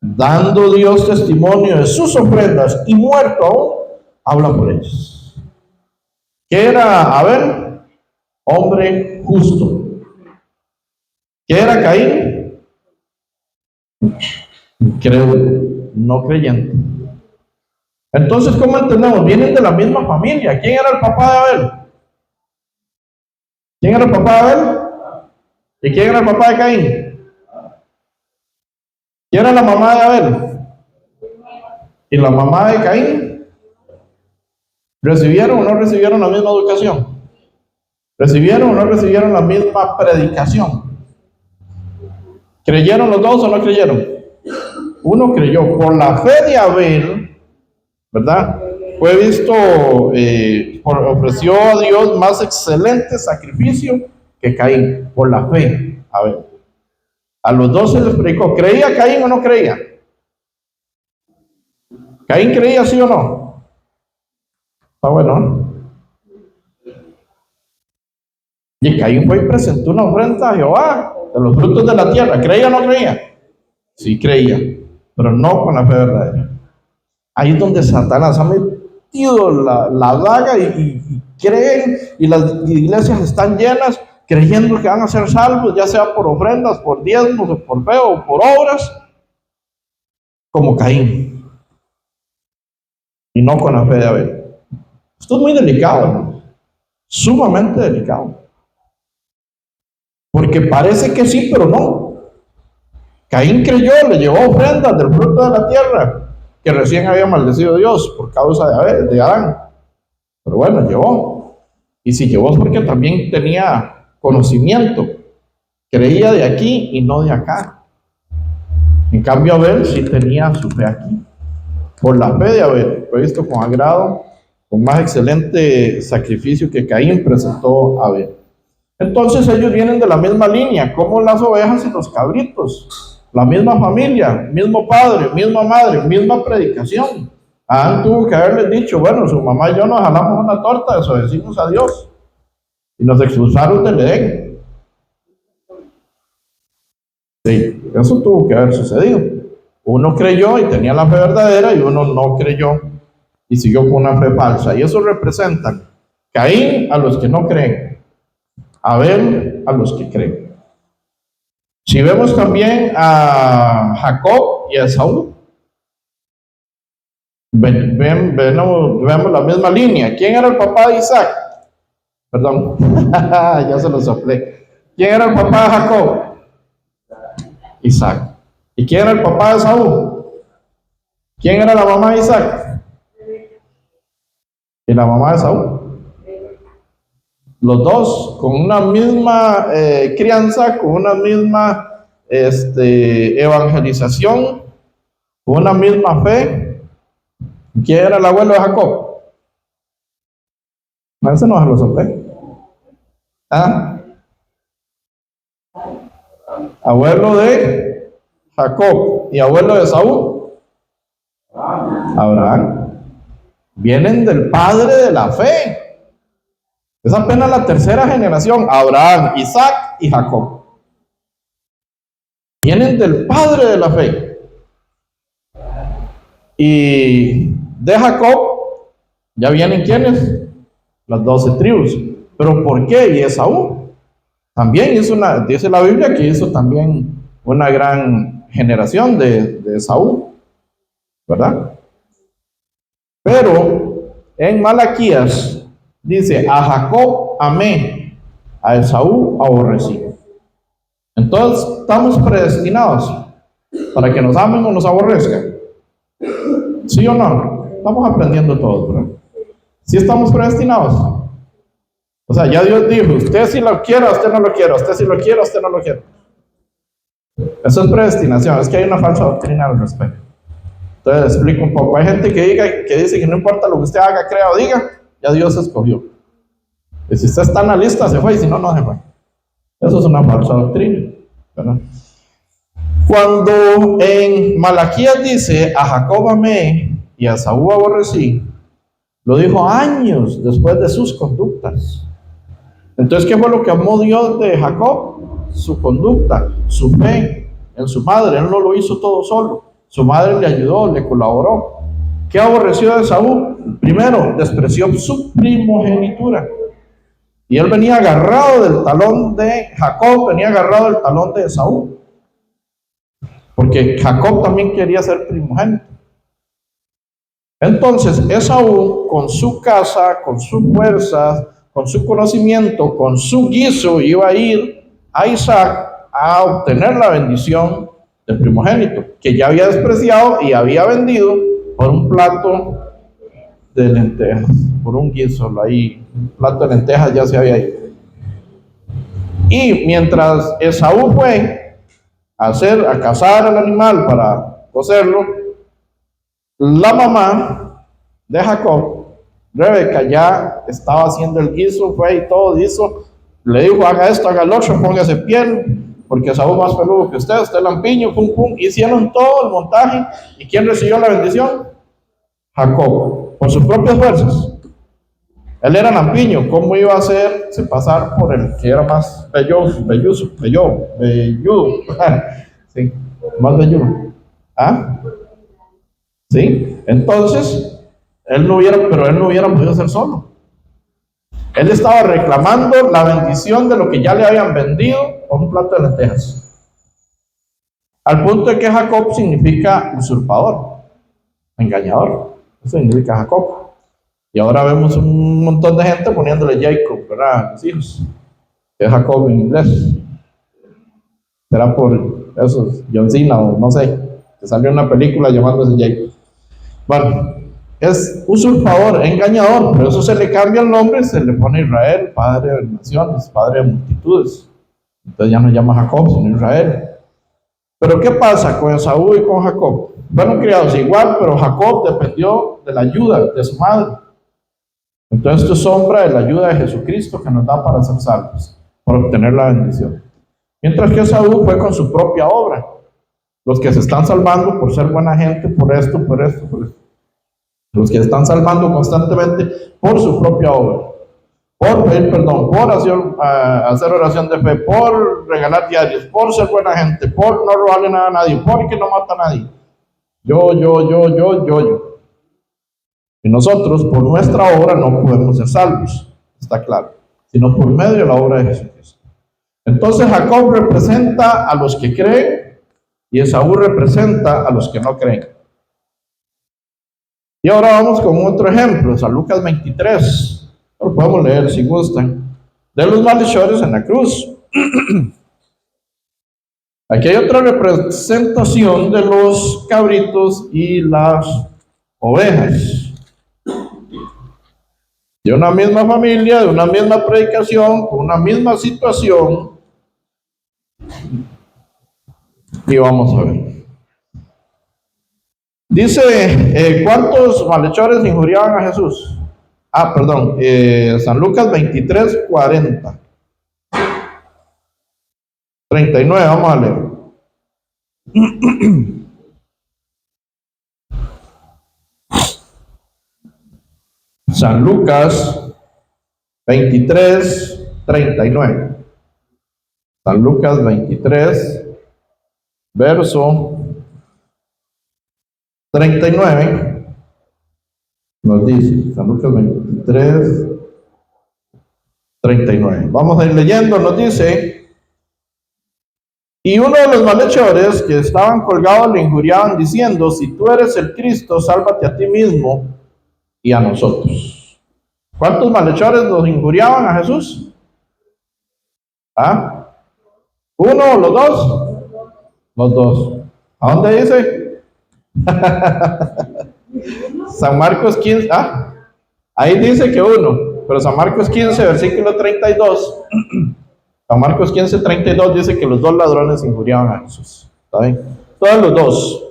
dando Dios testimonio de sus ofrendas, y muerto aún, habla por ellos. ¿Qué era Abel? Hombre justo. ¿Qué era Caín? Incrédulo, no creyente. Entonces, ¿cómo entendemos? Vienen de la misma familia. ¿Quién era el papá de Abel? ¿Quién era el papá de Abel? ¿Y quién era el papá de Caín? ¿Quién era la mamá de Abel? ¿Y la mamá de Caín? ¿Recibieron o no recibieron la misma educación? ¿Recibieron o no recibieron la misma predicación? ¿Creyeron los dos o no creyeron? Uno creyó. Por la fe de Abel, ¿verdad? Fue visto, ofreció a Dios más excelente sacrificio que Caín, por la fe. A ver, a los dos se les predicó. ¿Creía Caín o no creía? ¿Caín creía, sí o no? Está bueno, ¿no? Y Caín fue y presentó una ofrenda a Jehová de los frutos de la tierra. ¿Creía o no creía? Sí creía, pero no con la fe verdadera. Ahí es donde Satanás ha metido la daga y creen, y las iglesias están llenas creyendo que van a ser salvos, ya sea por ofrendas, por diezmos, o por fe, o por obras, como Caín, y no con la fe de Abel. Esto es muy delicado, ¿no? Sumamente delicado, porque parece que sí, pero no. Caín creyó, le llevó ofrendas del fruto de la tierra que recién había maldecido Dios por causa de Adán. Pero bueno, llevó. Y si llevó es porque también tenía conocimiento. Creía de aquí y no de acá. En cambio, Abel sí tenía su fe aquí. Por la fe de Abel fue visto con agrado, con más excelente sacrificio que Caín presentó a Abel. Entonces ellos vienen de la misma línea, como las ovejas y los cabritos. La misma familia, mismo padre, misma madre, misma predicación. Adán tuvo que haberles dicho, bueno, su mamá y yo nos jalamos una torta, desobedecimos a Dios y nos expulsaron del Edén. Sí, eso tuvo que haber sucedido. Uno creyó y tenía la fe verdadera y uno no creyó y siguió con una fe falsa. Y eso representan Caín a los que no creen, Abel a los que creen. Si vemos también a Jacob y a Esaú, vemos la misma línea. ¿Quién era el papá de Isaac? Perdón, ya se lo soplé. ¿Quién era el papá de Jacob? Isaac. ¿Y quién era el papá de Esaú? ¿Quién era la mamá de Isaac? ¿Y la mamá de Esaú? Los dos con una misma crianza, con una misma evangelización, con una misma fe. ¿Quién era el abuelo de Jacob? No, ese no se lo soplé. ¿Ah? Abuelo de Jacob y abuelo de Esaú. Abraham. Vienen del padre de la fe. Es apenas la tercera generación. Abraham, Isaac y Jacob. Vienen del padre de la fe. Y de Jacob ya vienen ¿quiénes? Las 12 tribus. ¿Pero por qué? Y Esaú también hizo dice la Biblia que hizo también una gran generación de Esaú, ¿verdad? Pero en Malaquías dice, a Jacob amé, a Esaú aborrecí. Entonces, ¿estamos predestinados para que nos amen o nos aborrezcan? ¿Sí o no? Estamos aprendiendo todos, ¿verdad? ¿Sí estamos predestinados? O sea, ya Dios dijo, usted si lo quiere, usted no lo quiere, usted si lo quiere, usted no lo quiere. Eso es predestinación, es que hay una falsa doctrina al respecto. Entonces, explico un poco. Hay gente que dice que no importa lo que usted haga, crea o diga, ya Dios escogió. Y si usted está en la lista, se fue, y si no, no se fue. Eso es una falsa doctrina, ¿verdad? Cuando en Malaquías dice, a Jacob amé y a Esaú aborrecí, lo dijo años después de sus conductas. Entonces, ¿qué fue lo que amó Dios de Jacob? Su conducta, su fe en su madre. Él no lo hizo todo solo. Su madre le ayudó, le colaboró. ¿Qué aborreció de Esaú? Primero, despreció su primogenitura. Y él venía agarrado del talón de Jacob, venía agarrado del talón de Esaú. Porque Jacob también quería ser primogénito. Entonces, Esaú, con su casa, con sus fuerzas, con su conocimiento, con su guiso, iba a ir a Isaac a obtener la bendición del primogénito, que ya había despreciado y había vendido por un plato de lentejas, por un guiso, ahí, un plato de lentejas ya se había ido. Y mientras Esaú fue a cazar al animal para cocerlo, la mamá de Jacob, Rebeca, ya estaba haciendo el guiso, fue y todo hizo, le dijo, haga esto, haga el otro, póngase piel, porque Esaú más peludo que usted lampiño, pum, pum, hicieron todo el montaje. ¿Y quién recibió la bendición? Jacob, por sus propias fuerzas. Él era lampiño, ¿cómo iba a hacerse pasar por el que era más velludo, sí, más velludo? ¿Ah? Sí, entonces, él no hubiera podido hacer solo. Él estaba reclamando la bendición de lo que ya le habían vendido por un plato de lentejas. Al punto de que Jacob significa usurpador, engañador. Eso significa Jacob. Y ahora vemos un montón de gente poniéndole Jacob, ¿verdad? Los hijos. Es Jacob en inglés. Será por esos, John Cena o no sé, que salió una película llamándose Jacob. Bueno, es usurpador, engañador, por eso se le cambia el nombre, se le pone Israel, padre de naciones, padre de multitudes. Entonces ya no llama Jacob, sino Israel. Pero ¿qué pasa con Esaú y con Jacob? Fueron criados igual, pero Jacob dependió de la ayuda de su madre. Entonces esto es sombra de la ayuda de Jesucristo que nos da para ser salvos, para obtener la bendición. Mientras que Esaú fue con su propia obra. Los que se están salvando por ser buena gente, por esto, por esto, por esto. Los que están salvando constantemente por su propia obra, por pedir perdón, por hacer oración de fe, por regalar diarios, por ser buena gente, por no robarle nada a nadie, porque no mata a nadie. Yo. Y nosotros, por nuestra obra, no podemos ser salvos, está claro, sino por medio de la obra de Jesucristo. Entonces Jacob representa a los que creen y Esaú representa a los que no creen. Y ahora vamos con otro ejemplo, San Lucas 23. Lo podemos leer si gustan. De los malhechores en la cruz. Aquí hay otra representación de los cabritos y las ovejas. De una misma familia, de una misma predicación, con una misma situación. Y vamos a ver. Dice, ¿cuántos malhechores injuriaban a Jesús? San Lucas 23, 40. 39, vamos a leer. San Lucas 23, 39. San Lucas 23, verso 39, nos dice, San Lucas 23, 39. Vamos a ir leyendo, nos dice, y uno de los malhechores que estaban colgados le injuriaban diciendo, si tú eres el Cristo, sálvate a ti mismo y a nosotros. ¿Cuántos malhechores nos injuriaban a Jesús? ¿Ah? ¿Uno o los dos? Los dos. ¿A dónde dice? San Marcos 15, ahí dice que uno, pero San Marcos 15, versículo 32, San Marcos 15, 32 dice que los dos ladrones injuriaban a Jesús. ¿Está bien? Todos los dos.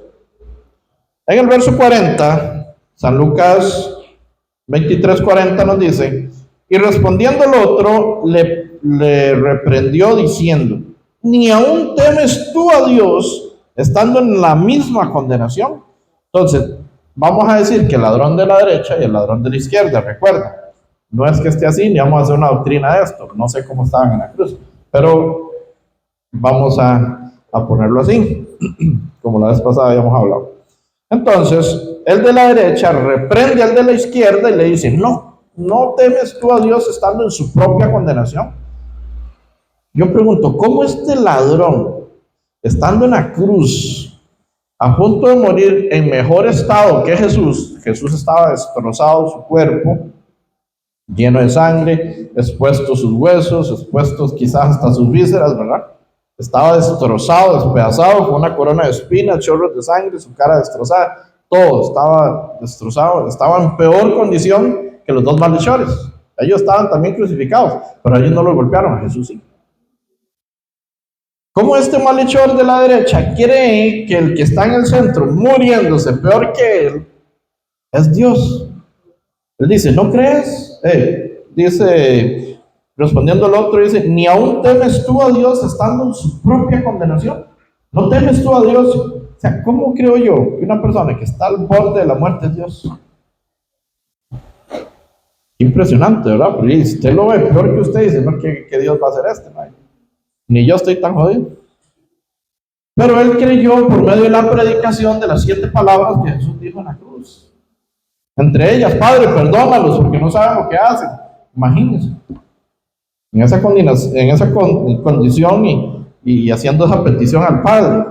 En el verso 40, San Lucas 23, 40 nos dice, y respondiendo el otro, le reprendió diciendo, ¿ni aún temes tú a Dios estando en la misma condenación? Entonces, vamos a decir que el ladrón de la derecha y el ladrón de la izquierda, recuerda, no es que esté así, ni vamos a hacer una doctrina de esto, no sé cómo estaban en la cruz, pero vamos a ponerlo así, como la vez pasada habíamos hablado. Entonces, el de la derecha reprende al de la izquierda y le dice, no temes tú a Dios estando en su propia condenación. Yo pregunto, ¿cómo este ladrón, estando en la cruz, a punto de morir en mejor estado que Jesús estaba destrozado su cuerpo, lleno de sangre, expuestos sus huesos, expuestos quizás hasta sus vísceras, ¿verdad? Estaba destrozado, despedazado, con una corona de espinas, chorros de sangre, su cara destrozada, todo estaba destrozado, estaba en peor condición que los dos malhechores. Ellos estaban también crucificados, pero ellos no lo golpearon, a Jesús sí. ¿Cómo este malhechor de la derecha cree que el que está en el centro, muriéndose peor que él, es Dios? Él dice, ¿no crees? Dice, respondiendo al otro, dice, ¿ni aún temes tú a Dios estando en su propia condenación? ¿No temes tú a Dios? O sea, ¿cómo creo yo que una persona que está al borde de la muerte es Dios? Impresionante, ¿verdad? Pero si usted lo ve peor que usted, dice, no, que Dios va a hacer esto, ¿no? Ni yo estoy tan jodido. Pero él creyó por medio de la predicación de las 7 palabras que Jesús dijo en la cruz. Entre ellas, Padre, perdónalos porque no saben lo que hacen. Imagínense. En esa condición y haciendo esa petición al Padre.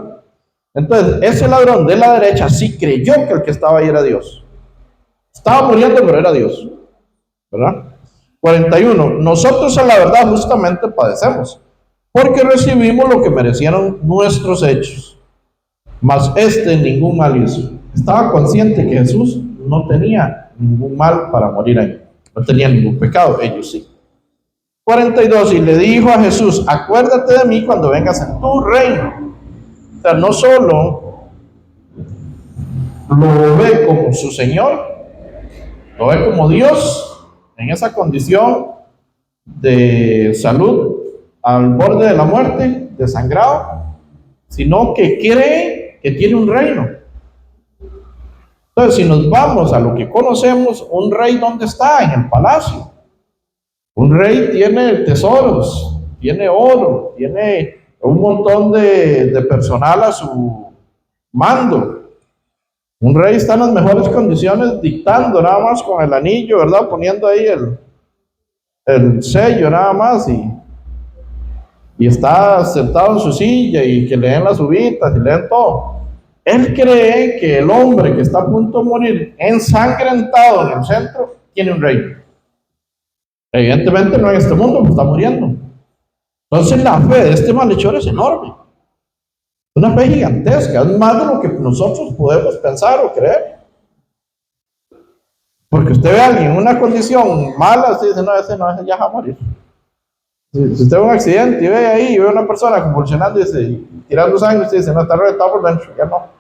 Entonces, ese ladrón de la derecha sí creyó que el que estaba ahí era Dios. Estaba muriendo, pero era Dios. ¿Verdad? 41. Nosotros a la verdad justamente padecemos, porque recibimos lo que merecieron nuestros hechos, mas ningún mal hizo. Estaba consciente que Jesús no tenía ningún mal para morir ahí, no tenía ningún pecado, ellos sí. 42, y le dijo a Jesús, acuérdate de mí cuando vengas en tu reino. O sea, no solo lo ve como su Señor, lo ve como Dios, en esa condición de salud, al borde de la muerte, desangrado, sino que cree que tiene un reino. Entonces, si nos vamos a lo que conocemos, un rey, ¿dónde está? En el palacio. Un rey tiene tesoros, tiene oro, tiene un montón de personal a su mando. Un rey está en las mejores condiciones dictando nada más con el anillo, ¿verdad? Poniendo ahí el sello nada más y está sentado en su silla y que le den las uvitas y le den todo. Él cree que el hombre que está a punto de morir ensangrentado en el centro tiene un reino. Evidentemente no en este mundo, pues está muriendo. Entonces la fe de este malhechor es enorme. Una fe gigantesca, es más de lo que nosotros podemos pensar o creer. Porque usted ve a alguien en una condición mala, usted dice, no, ese ya va a morir. Si usted ve un accidente y ve ahí, y ve a una persona convulsionando y tirando sangre, usted dice, no, está reventado por dentro, ya no.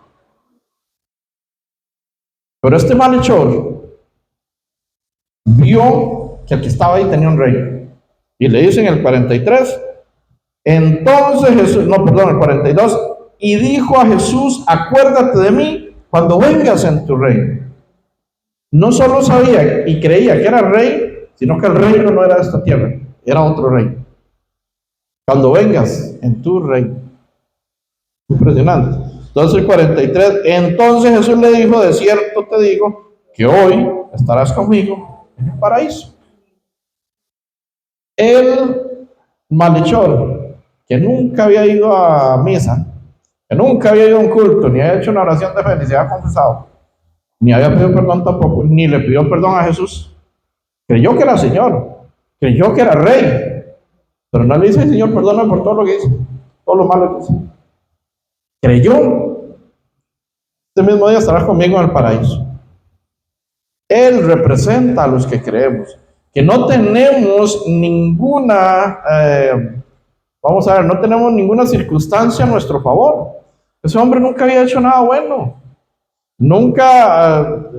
Pero este malhechor vio que el que estaba ahí tenía un rey. Y le dice en el 43, entonces Jesús, el 42, y dijo a Jesús, acuérdate de mí cuando vengas en tu reino. No solo sabía y creía que era rey, sino que el reino no era de esta tierra, era otro reino. Cuando vengas en tu reino. Impresionante. Entonces el 43, entonces Jesús le dijo, de cierto te digo, que hoy estarás conmigo en el paraíso. El malhechor, que nunca había ido a misa, que nunca había ido a un culto, ni había hecho una oración de fe, ni se había confesado, ni había pedido perdón tampoco, ni le pidió perdón a Jesús, creyó que era Señor, creyó que era Rey, pero no le dice, Señor, perdóname por todo lo que hice, todo lo malo que hice. Creyó. Este mismo día estarás conmigo en el paraíso. Él representa a los que creemos, que no tenemos ninguna, vamos a ver, no tenemos ninguna circunstancia a nuestro favor. Ese hombre nunca había hecho nada bueno. Nunca,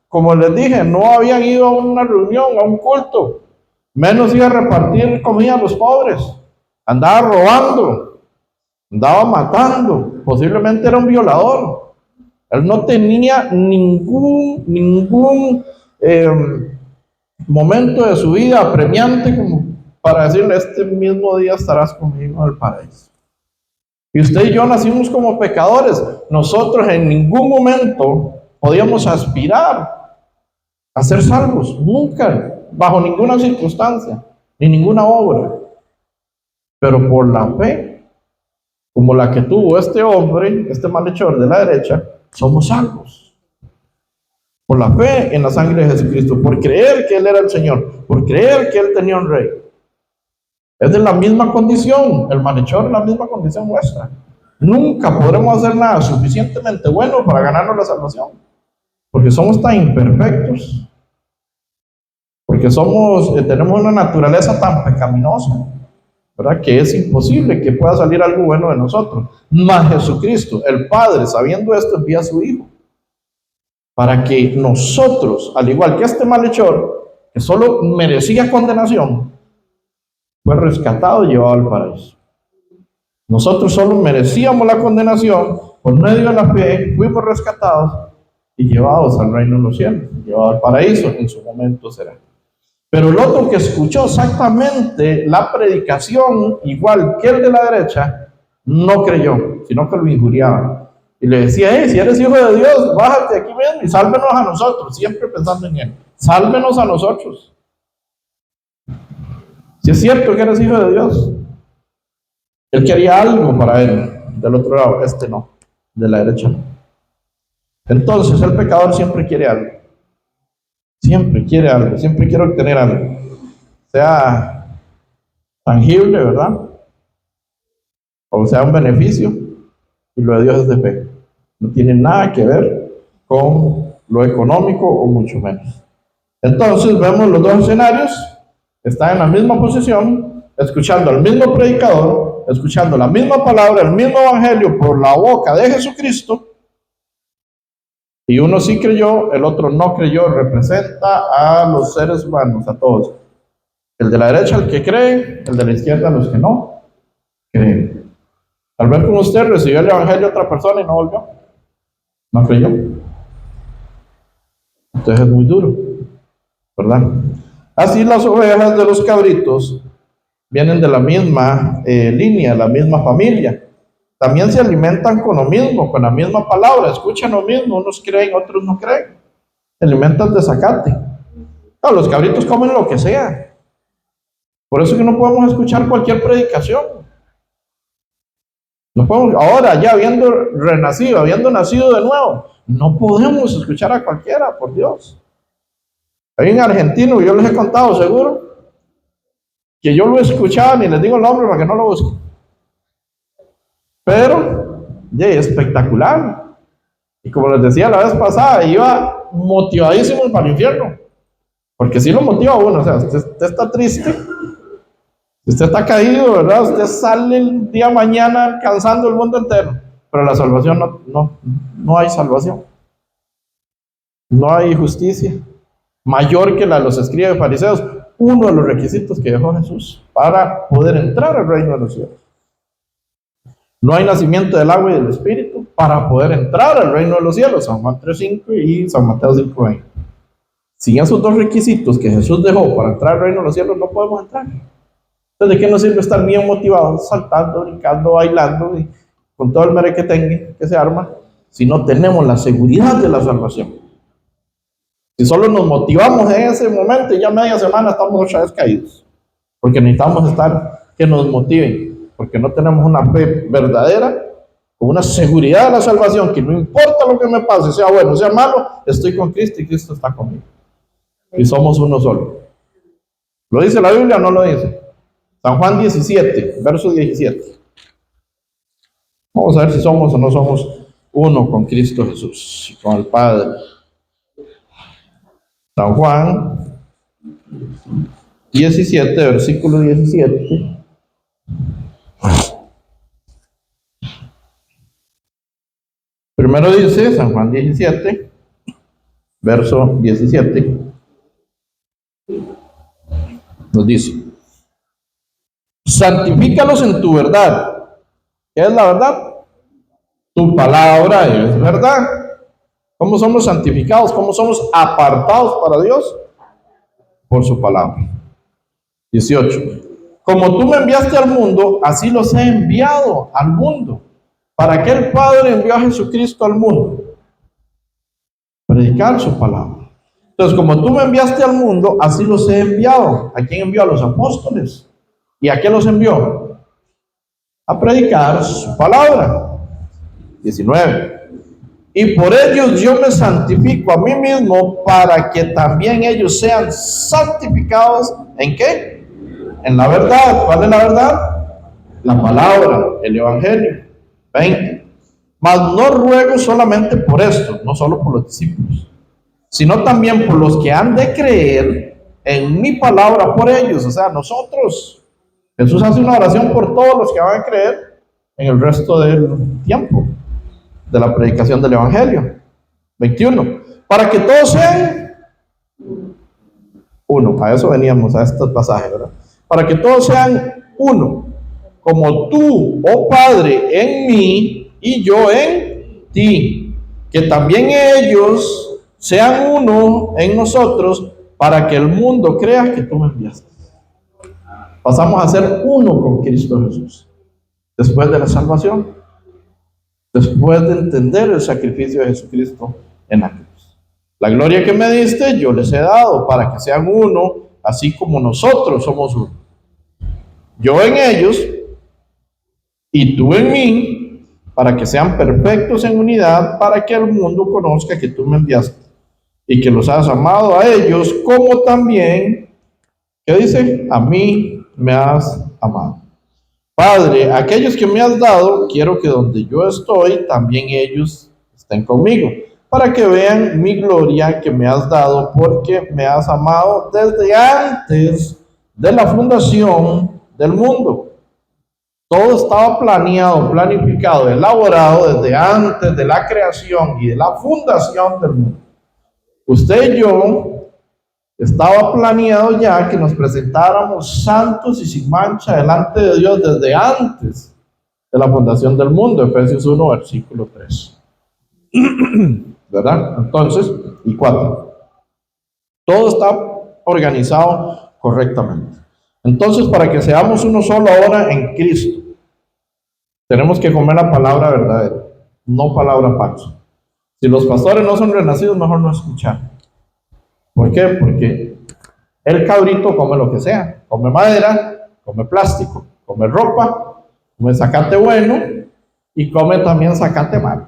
como les dije, no habían ido a una reunión, a un culto. Menos iba a repartir comida a los pobres. Andaba robando, andaba matando, posiblemente era un violador. Él no tenía ningún momento de su vida apremiante como para decirle, este mismo día estarás conmigo en el paraíso. Y usted y yo nacimos como pecadores. Nosotros en ningún momento podíamos aspirar a ser salvos. Nunca, bajo ninguna circunstancia, ni ninguna obra. Pero por la fe, como la que tuvo este hombre, este malhechor de la derecha, somos salvos. Por la fe en la sangre de Jesucristo, por creer que Él era el Señor, por creer que Él tenía un rey. Es de la misma condición, el malhechor es la misma condición nuestra. Nunca podremos hacer nada suficientemente bueno para ganarnos la salvación, porque somos tan imperfectos, porque tenemos una naturaleza tan pecaminosa, ¿verdad? Que es imposible que pueda salir algo bueno de nosotros. Mas Jesucristo, el Padre, sabiendo esto, envía a su Hijo, para que nosotros, al igual que este malhechor, que solo merecía condenación, fue rescatado y llevado al paraíso. Nosotros solo merecíamos la condenación, por medio de la fe fuimos rescatados y llevados al reino de los cielos, llevados al paraíso, en su momento será. Pero el otro que escuchó exactamente la predicación, igual que el de la derecha, no creyó, sino que lo injuriaba. Y le decía, si eres hijo de Dios, bájate aquí mismo y sálvenos a nosotros, siempre pensando en Él. Sálvenos a nosotros. Si es cierto que eres hijo de Dios. Él quería algo para él, del otro lado, este no, de la derecha no. Entonces el pecador siempre quiere algo. Siempre quiere algo, siempre quiere obtener algo. Sea tangible, ¿verdad? O sea un beneficio. Y lo de Dios es de fe. No tiene nada que ver con lo económico o mucho menos. Entonces vemos los dos escenarios. Están en la misma posición, escuchando al mismo predicador, escuchando la misma palabra, el mismo evangelio por la boca de Jesucristo. Y uno sí creyó, el otro no creyó. Representa a los seres humanos, a todos. El de la derecha, el que cree, el de la izquierda, los que no creen. Tal vez como usted recibió el evangelio de otra persona y no volvió, no creyó. Entonces es muy duro, ¿verdad? Así las ovejas de los cabritos vienen de la misma línea, la misma familia. También se alimentan con lo mismo, con la misma palabra, escuchan lo mismo, unos creen, otros no creen. Se alimentan de zacate. No, los cabritos comen lo que sea. Por eso es que no podemos escuchar cualquier predicación. No podemos, ahora ya habiendo renacido, habiendo nacido de nuevo, no podemos escuchar a cualquiera, por Dios. Hay un argentino, yo les he contado seguro, que yo lo escuchaba, ni les digo el nombre para que no lo busquen. Pero, espectacular. Y como les decía la vez pasada, iba motivadísimo para el infierno. Porque sí lo motiva a uno, o sea, usted está triste, usted está caído, ¿verdad? Usted sale el día mañana alcanzando el mundo entero. Pero la salvación no hay salvación. No hay justicia mayor que la de los escribas y fariseos. Uno de los requisitos que dejó Jesús para poder entrar al reino de los cielos. No hay nacimiento del agua y del espíritu para poder entrar al reino de los cielos. San Juan 3:5 y San Mateo 5:20. Sin esos dos requisitos que Jesús dejó para entrar al reino de los cielos, no podemos entrar. Entonces, ¿de qué nos sirve estar bien motivados, saltando, brincando, bailando, y con todo el merequetengue que se arma, si no tenemos la seguridad de la salvación? Si solo nos motivamos en ese momento y ya media semana estamos otra vez caídos. Porque necesitamos estar que nos motiven, porque no tenemos una fe verdadera, con una seguridad de la salvación, que no importa lo que me pase, sea bueno, sea malo, estoy con Cristo y Cristo está conmigo. Y somos uno solo. ¿Lo dice la Biblia o no lo dice? San Juan 17, verso 17. Vamos a ver si somos o no somos uno con Cristo Jesús, con el Padre. San Juan 17, versículo 17. Primero dice San Juan 17, verso 17. Nos dice: santifícalos en tu verdad. ¿Qué es la verdad? Tu palabra es verdad. ¿Cómo somos santificados? ¿Cómo somos apartados para Dios? Por su palabra. 18. Como tú me enviaste al mundo, así los he enviado al mundo. ¿Para qué el Padre envió a Jesucristo al mundo? Predicar su palabra. Entonces, como tú me enviaste al mundo, así los he enviado. ¿A quién envió? A los apóstoles. ¿Y a qué los envió? A predicar su palabra. 19. Y por ellos yo me santifico a mí mismo, para que también ellos sean santificados. ¿En qué? En la verdad. ¿Cuál es la verdad? La palabra, el evangelio. 20. Mas no ruego solamente por esto, no solo por los discípulos, sino también por los que han de creer en mi palabra por ellos, o sea, nosotros. Jesús hace una oración por todos los que van a creer en el resto del tiempo de la predicación del evangelio. 21. Para que todos sean uno. A eso veníamos, a estos pasajes, ¿verdad? Para que todos sean uno, como tú, oh Padre, en mí y yo en ti, que también ellos sean uno en nosotros, para que el mundo crea que tú me enviaste. Pasamos a ser uno con Cristo Jesús después de la salvación, después de entender el sacrificio de Jesucristo en la cruz. La gloria que me diste yo les he dado, para que sean uno, así como nosotros somos uno. Yo en ellos y tú en mí, para que sean perfectos en unidad, para que el mundo conozca que tú me enviaste y que los has amado a ellos, como también, ¿qué dice? A mí me has amado. Padre, aquellos que me has dado, quiero que donde yo estoy, también ellos estén conmigo, para que vean mi gloria que me has dado, porque me has amado desde antes de la fundación del mundo. Todo estaba planeado, planificado, elaborado desde antes de la creación y de la fundación del mundo. Usted y yo estaba planeado ya que nos presentáramos santos y sin mancha delante de Dios desde antes de la fundación del mundo, Efesios 1, versículo 3. ¿Verdad? Entonces, y 4. Todo está organizado correctamente. Entonces, para que seamos uno solo ahora en Cristo, tenemos que comer la palabra verdadera, no palabra falsa. Si los pastores no son renacidos, mejor no escuchar. ¿Por qué? Porque el cabrito come lo que sea. Come madera, come plástico, come ropa, come zacate bueno y come también zacate malo.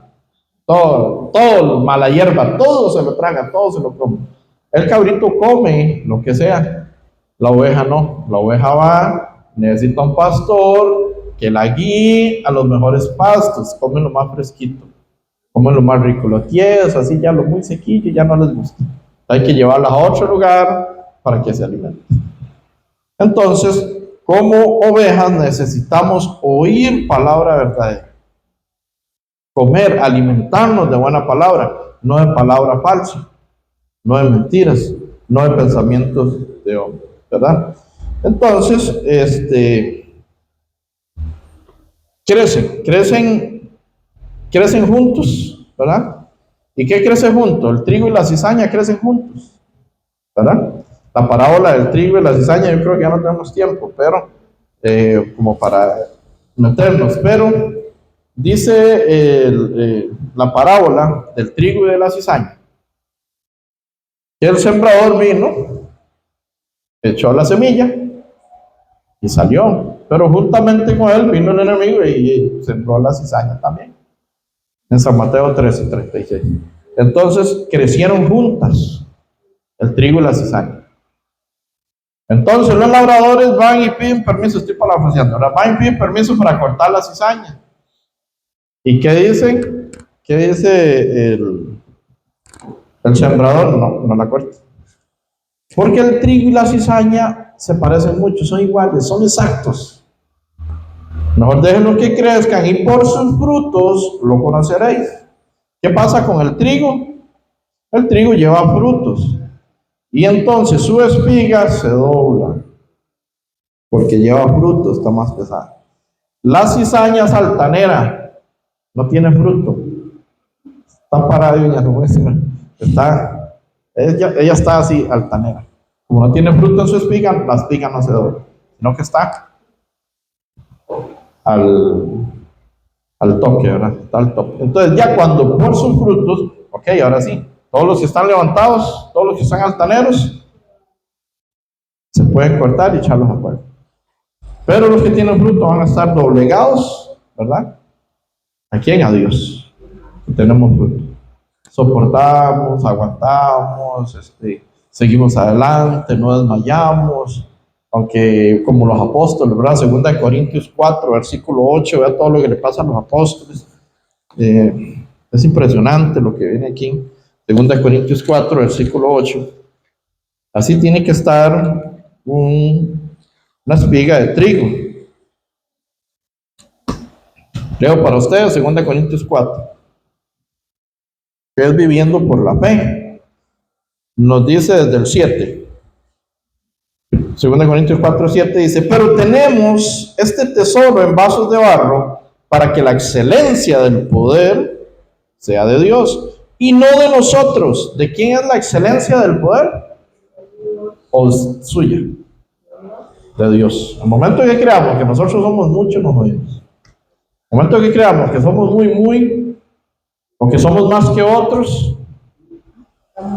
Todo, mala hierba, todo se lo traga, todo se lo come. El cabrito come lo que sea. La oveja no. La oveja va, necesita un pastor que la guíe a los mejores pastos. Come lo más fresquito, come lo más rico. Lo tieso, así ya lo muy sequillo, ya no les gusta. Hay que llevarlas a otro lugar para que se alimenten. Entonces, como ovejas necesitamos oír palabra verdadera. Comer, alimentarnos de buena palabra, no de palabra falsa, no de mentiras, no de pensamientos de hombre, ¿verdad? Entonces, crecen juntos, ¿verdad? ¿Y qué crece junto? El trigo y la cizaña crecen juntos, ¿verdad? La parábola del trigo y la cizaña, yo creo que ya no tenemos tiempo, pero como para meternos, pero dice la parábola del trigo y de la cizaña, que el sembrador vino, echó la semilla y salió, pero juntamente con él vino el enemigo y sembró la cizaña también, en San Mateo 13:36. Entonces crecieron juntas el trigo y la cizaña. Entonces los labradores van y piden permiso, estoy parafraseando, van y piden permiso para cortar la cizaña. ¿Y qué dicen? ¿Qué dice el sembrador? No la corta. Porque el trigo y la cizaña se parecen mucho, son iguales, son exactos. Mejor déjenlo que crezcan y por sus frutos lo conoceréis. ¿Qué pasa con el trigo? El trigo lleva frutos. Y entonces su espiga se dobla, porque lleva frutos, está más pesada. La cizaña es altanera, no tiene fruto. Está parada y ella está así, altanera. Como no tiene fruto en su espiga, la espiga no se dobla, sino que está al toque, ¿verdad? Está al toque. Entonces ya cuando por sus frutos, ok, ahora sí, todos los que están levantados, todos los que están altaneros, se pueden cortar y echarlos afuera. Pero los que tienen fruto van a estar doblegados, ¿verdad? ¿A quién? A Dios. Tenemos fruto. Soportamos, aguantamos, seguimos adelante, no desmayamos. Aunque como los apóstoles, ¿verdad? 2 Corintios 4, versículo 8, vea todo lo que le pasa a los apóstoles. Es impresionante lo que viene aquí. 2 Corintios 4, versículo 8. Así tiene que estar una espiga de trigo. Leo para ustedes 2 Corintios 4, que es viviendo por la fe. Nos dice desde el 7. 2 Corintios 4, 7 dice: pero tenemos este tesoro en vasos de barro, para que la excelencia del poder sea de Dios y no de nosotros. ¿De quién es la excelencia del poder? ¿O suya? De Dios. Al momento que creamos que nosotros somos muchos, nos oímos. Al momento que creamos que somos muy, o que somos más que otros,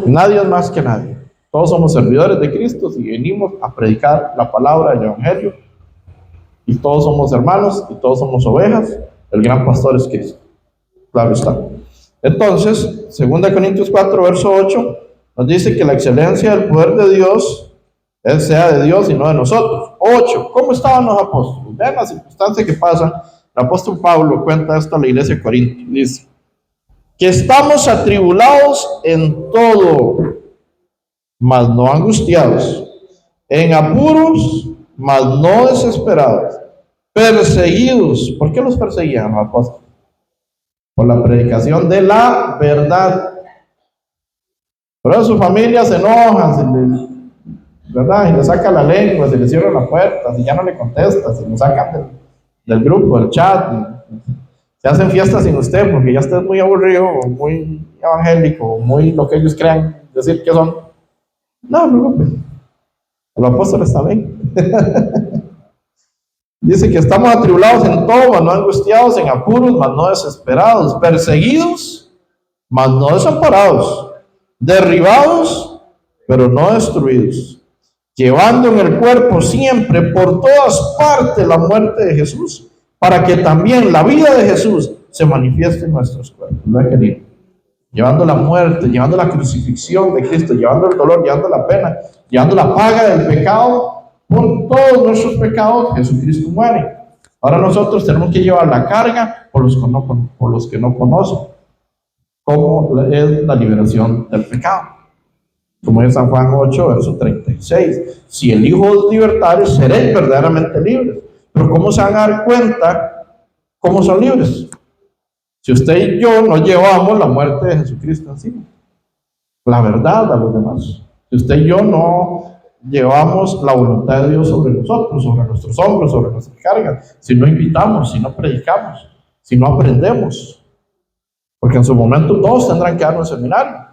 nadie es más que nadie. Todos somos servidores de Cristo y venimos a predicar la palabra del Evangelio. Y todos somos hermanos y todos somos ovejas. El gran pastor es Cristo. Claro está. Entonces, 2 Corintios 4, verso 8, nos dice que la excelencia del poder de Dios sea de Dios y no de nosotros. 8. ¿Cómo estaban los apóstoles? Vean las circunstancias que pasan. El apóstol Pablo cuenta esto a la iglesia de Corinto. Dice que estamos atribulados en todo, mas no angustiados, en apuros, mas no desesperados, perseguidos. ¿Por qué los perseguían los apóstoles? Por la predicación de la verdad. Por eso sus familias se enojan, ¿verdad? Y le saca la lengua, se le cierra la puerta, si ya no le contesta, se lo sacan del grupo, del chat, Se hacen fiestas sin usted porque ya usted es muy aburrido, o muy evangélico, o muy lo que ellos crean decir que son. No, no, no. El apóstol está bien. Dice que estamos atribulados en todo, mas no angustiados, en apuros, mas no desesperados, perseguidos, mas no desamparados, derribados, pero no destruidos, llevando en el cuerpo siempre por todas partes la muerte de Jesús, para que también la vida de Jesús se manifieste en nuestros cuerpos. ¿No es querido? Llevando la muerte, llevando la crucifixión de Cristo, llevando el dolor, llevando la pena, llevando la paga del pecado. Por todos nuestros pecados Jesucristo muere. Ahora nosotros tenemos que llevar la carga por los que no conocen cómo es la liberación del pecado. Como dice San Juan 8, verso 36. Si el Hijo os libertare, seréis verdaderamente libres. Pero ¿cómo se van a dar cuenta cómo son libres? Si usted y yo no llevamos la muerte de Jesucristo encima, la verdad a los demás. Si usted y yo no llevamos la voluntad de Dios sobre nosotros, sobre nuestros hombros, sobre nuestras cargas, si no invitamos, si no predicamos, si no aprendemos. Porque en su momento todos tendrán que dar un seminario,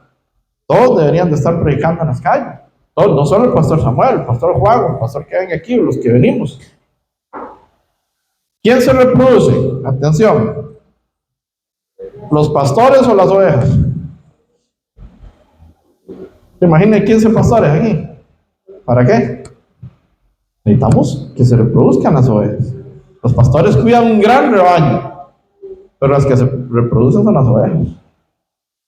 todos deberían de estar predicando en las calles, todos, no solo el pastor Samuel, el pastor Juan, el pastor que ven aquí, los que venimos. ¿Quién se reproduce? Atención, ¿los pastores o las ovejas? Imaginen 15 pastores aquí. ¿Para qué? Necesitamos que se reproduzcan las ovejas. Los pastores cuidan un gran rebaño, pero las que se reproducen son las ovejas.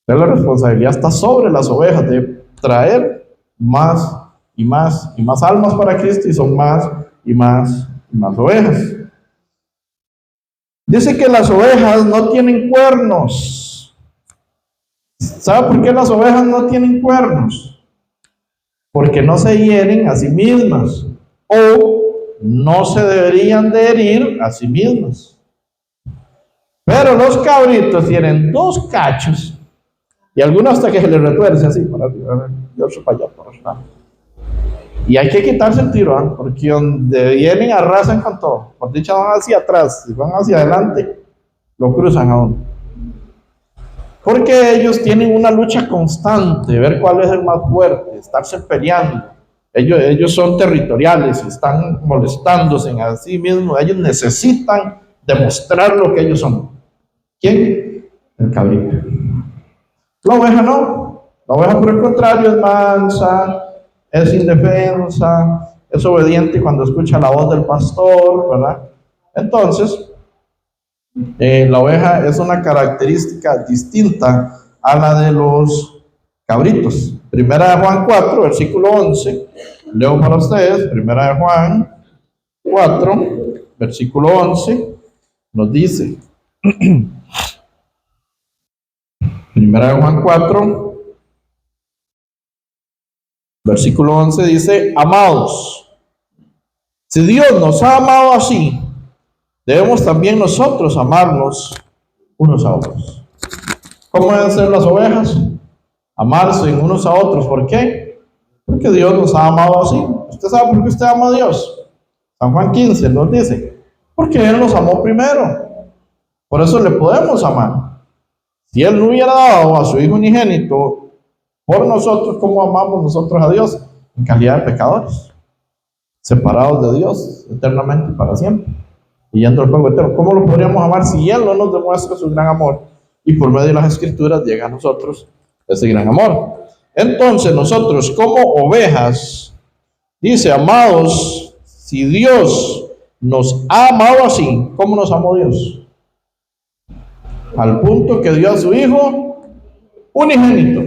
Pero la responsabilidad está sobre las ovejas de traer más y más y más almas para Cristo, y son más y más y más ovejas. Dice que las ovejas no tienen cuernos. ¿Sabe por qué las ovejas no tienen cuernos? Porque no se hieren a sí mismas, o no se deberían de herir a sí mismas. Pero los cabritos tienen 2 cachos, y algunos hasta que se les retuerce así, para otro para allá, para allá. Y hay que quitarse el tiro, porque donde vienen arrasan con todo. Por dicha van hacia atrás, si van hacia adelante, lo cruzan a uno. Porque ellos tienen una lucha constante, ver cuál es el más fuerte, estarse peleando. Ellos son territoriales, están molestándose a sí mismos, ellos necesitan demostrar lo que ellos son. ¿Quién? El cabrito. La oveja no, la oveja por el contrario es mansa, es indefensa, es obediente cuando escucha la voz del pastor, ¿verdad? Entonces, la oveja es una característica distinta a la de los cabritos. Primera de Juan 4, versículo 11. Leo para ustedes. Primera de Juan 4, versículo 11. Nos dice. Primera de Juan 4, versículo 11 dice: amados, si Dios nos ha amado así, debemos también nosotros amarnos unos a otros. ¿Cómo deben ser las ovejas? Amarse unos a otros. ¿Por qué? Porque Dios nos ha amado así. ¿Usted sabe por qué usted ama a Dios? San Juan 15 nos dice: porque Él nos amó primero. Por eso le podemos amar. Si Él no hubiera dado a su Hijo unigénito por nosotros, ¿cómo amamos nosotros a Dios? En calidad de pecadores, separados de Dios eternamente y para siempre, y yendo al fuego eterno. ¿Cómo lo podríamos amar si Él no nos demuestra su gran amor? Y por medio de las Escrituras llega a nosotros ese gran amor. Entonces nosotros como ovejas, dice: amados, si Dios nos ha amado así, ¿cómo nos amó Dios? Al punto que dio a su Hijo unigénito,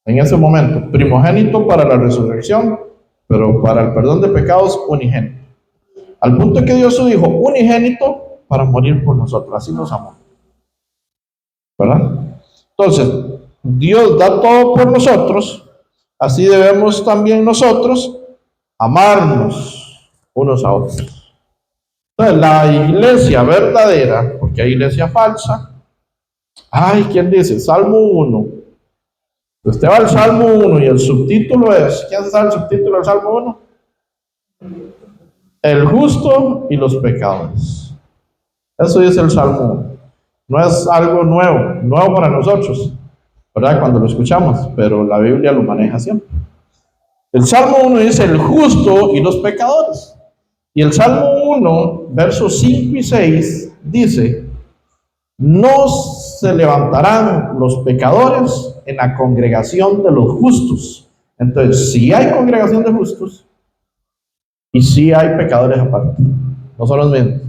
en ese momento, primogénito para la resurrección, pero para el perdón de pecados, unigénito. Al punto que dio a su Hijo unigénito para morir por nosotros. Así nos amó, ¿verdad? Entonces, Dios da todo por nosotros, así debemos también nosotros amarnos unos a otros. Entonces, la iglesia verdadera, porque hay iglesia falsa. Ay, ¿quién dice? Salmo 1. Usted va al Salmo 1 y el subtítulo es, ¿quién sabe el subtítulo del Salmo 1? El justo y los pecadores. Eso dice el Salmo 1. No es algo nuevo para nosotros, ¿verdad? Cuando lo escuchamos, pero la Biblia lo maneja siempre. El Salmo 1 dice el justo y los pecadores. Y el Salmo 1, versos 5 y 6, dice, no se levantarán los pecadores en la congregación de los justos. Entonces, si hay congregación de justos, y si hay pecadores aparte, no son los mismos.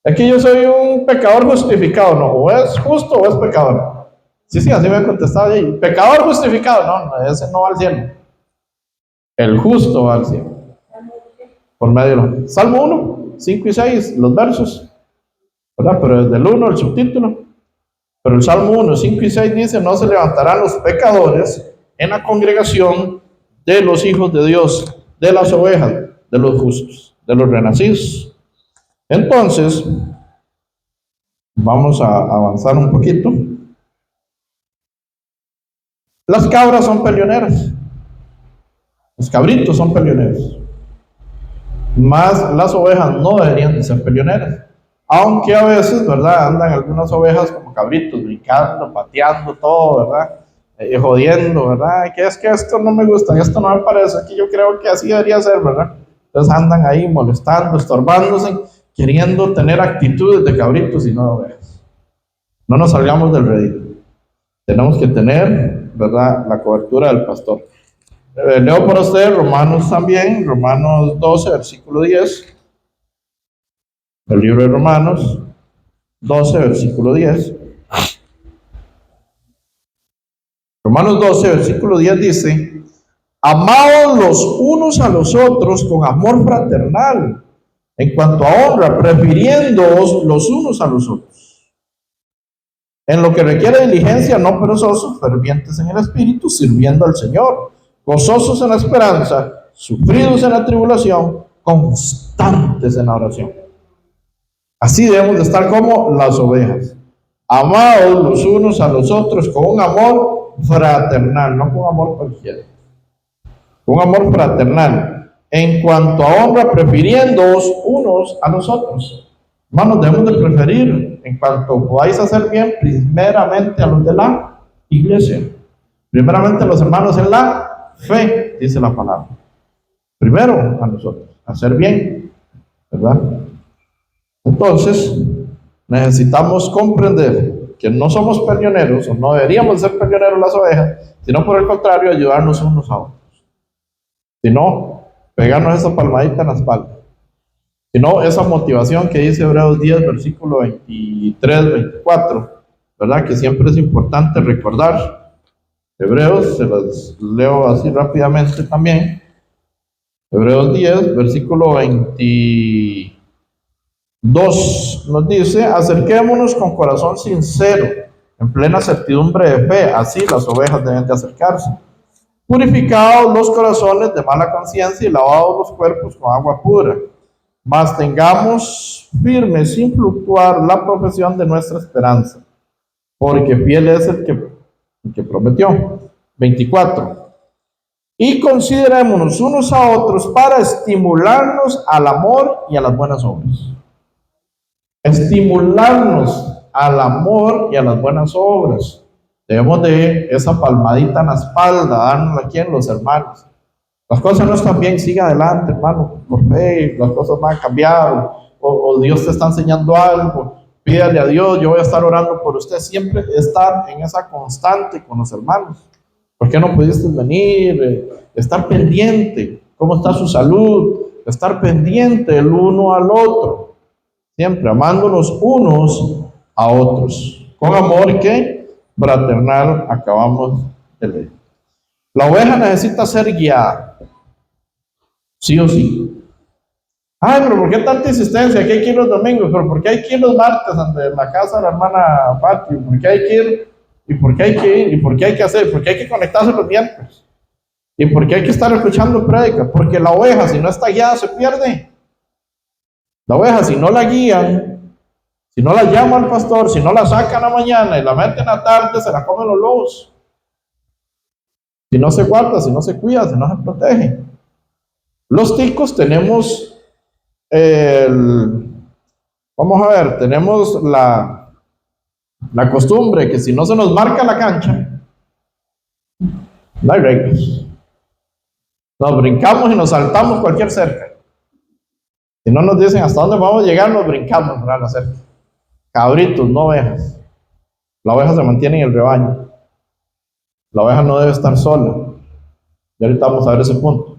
Es que yo soy un pecador justificado, no, o es justo o es pecador. Sí, así me han contestado ahí. Pecador justificado, no, ese no va al cielo. El justo va al cielo. Por medio de Salmo 1, 5 y 6, los versos, ¿verdad? Pero desde el 1, el subtítulo. Pero el Salmo 1, 5 y 6 dice, no se levantarán los pecadores en la congregación de los hijos de Dios, de las ovejas, de los justos, de los renacidos. Entonces, vamos a avanzar un poquito. Las cabras son peleoneras. Los cabritos son peleoneros. Más las ovejas no deberían de ser peleoneras. Aunque a veces, ¿verdad? Andan algunas ovejas como cabritos, brincando, pateando, todo, ¿verdad? Jodiendo, ¿verdad? Que es que esto no me gusta, esto no me parece, que yo creo que así debería ser, ¿verdad? Entonces andan ahí molestando, estorbándose, queriendo tener actitudes de cabritos y no de ovejas. No nos salgamos del redil. Tenemos que tener, ¿verdad?, la cobertura del pastor. Leo por ustedes Romanos también, Romanos 12, versículo 10. El libro de Romanos 12, versículo 10. Romanos 12, versículo 10 dice, amaos los unos a los otros con amor fraternal, en cuanto a honra, prefiriéndoos los unos a los otros. En lo que requiere diligencia, no perezosos, fervientes en el espíritu, sirviendo al Señor, gozosos en la esperanza, sufridos en la tribulación, constantes en la oración. Así debemos de estar como las ovejas, amados los unos a los otros con un amor fraternal, no con amor cualquiera, con amor fraternal, en cuanto a honra, prefiriéndoos unos a los otros. Hermanos, debemos de preferir, en cuanto podáis hacer bien, primeramente a los de la iglesia, primeramente a los hermanos en la fe, dice la palabra. Primero a nosotros, hacer bien, ¿verdad? Entonces, necesitamos comprender que no somos peleoneros, o no deberíamos ser peleoneros las ovejas, sino por el contrario, ayudarnos unos a otros. Si no, pegarnos esa palmadita en la espalda. Si no, esa motivación que dice Hebreos 10, versículo 23, 24, ¿verdad? Que siempre es importante recordar. Hebreos, se los leo así rápidamente también. Hebreos 10, versículo 22 nos dice, acerquémonos con corazón sincero, en plena certidumbre de fe, así las ovejas deben de acercarse. Purificados los corazones de mala conciencia y lavados los cuerpos con agua pura. Mas tengamos firme sin fluctuar la profesión de nuestra esperanza, porque fiel es el que prometió. 24. Y considerémonos unos a otros para estimularnos al amor y a las buenas obras. Estimularnos al amor y a las buenas obras. Debemos de esa palmadita en la espalda, darnos aquí en los hermanos. Las cosas no están bien, siga adelante, hermano, por fe, las cosas van a cambiar, o Dios te está enseñando algo, pídale a Dios, yo voy a estar orando por usted, siempre estar en esa constante con los hermanos. ¿Por qué no pudiste venir? Estar pendiente, cómo está su salud, estar pendiente el uno al otro, siempre amándonos unos a otros, con amor que fraternal acabamos de leer. La oveja necesita ser guiada, sí o sí. Ay, pero ¿por qué tanta insistencia? ¿Qué hay que ir los domingos? ¿Pero por qué hay que ir los martes ante la casa de la hermana Pati? ¿Por qué hay que ir? ¿Y por qué hay que ir? ¿Y por qué hay que hacer? ¿Por qué hay que conectarse los miércoles? ¿Y por qué hay que estar escuchando prédica? Porque la oveja, si no está guiada, se pierde. La oveja, si no la guían, si no la llama al pastor, si no la sacan a la mañana y la meten a la tarde, se la comen los lobos. Si no se guarda, si no se cuida, si no se protege. Los ticos tenemos Vamos a ver, tenemos la costumbre que si no se nos marca la cancha, no hay reglas. Nos brincamos y nos saltamos cualquier cerca. Si no nos dicen hasta dónde vamos a llegar, nos brincamos para la cerca. Cabritos, no ovejas. La oveja se mantiene en el rebaño. La oveja no debe estar sola. Y ahorita vamos a ver ese punto.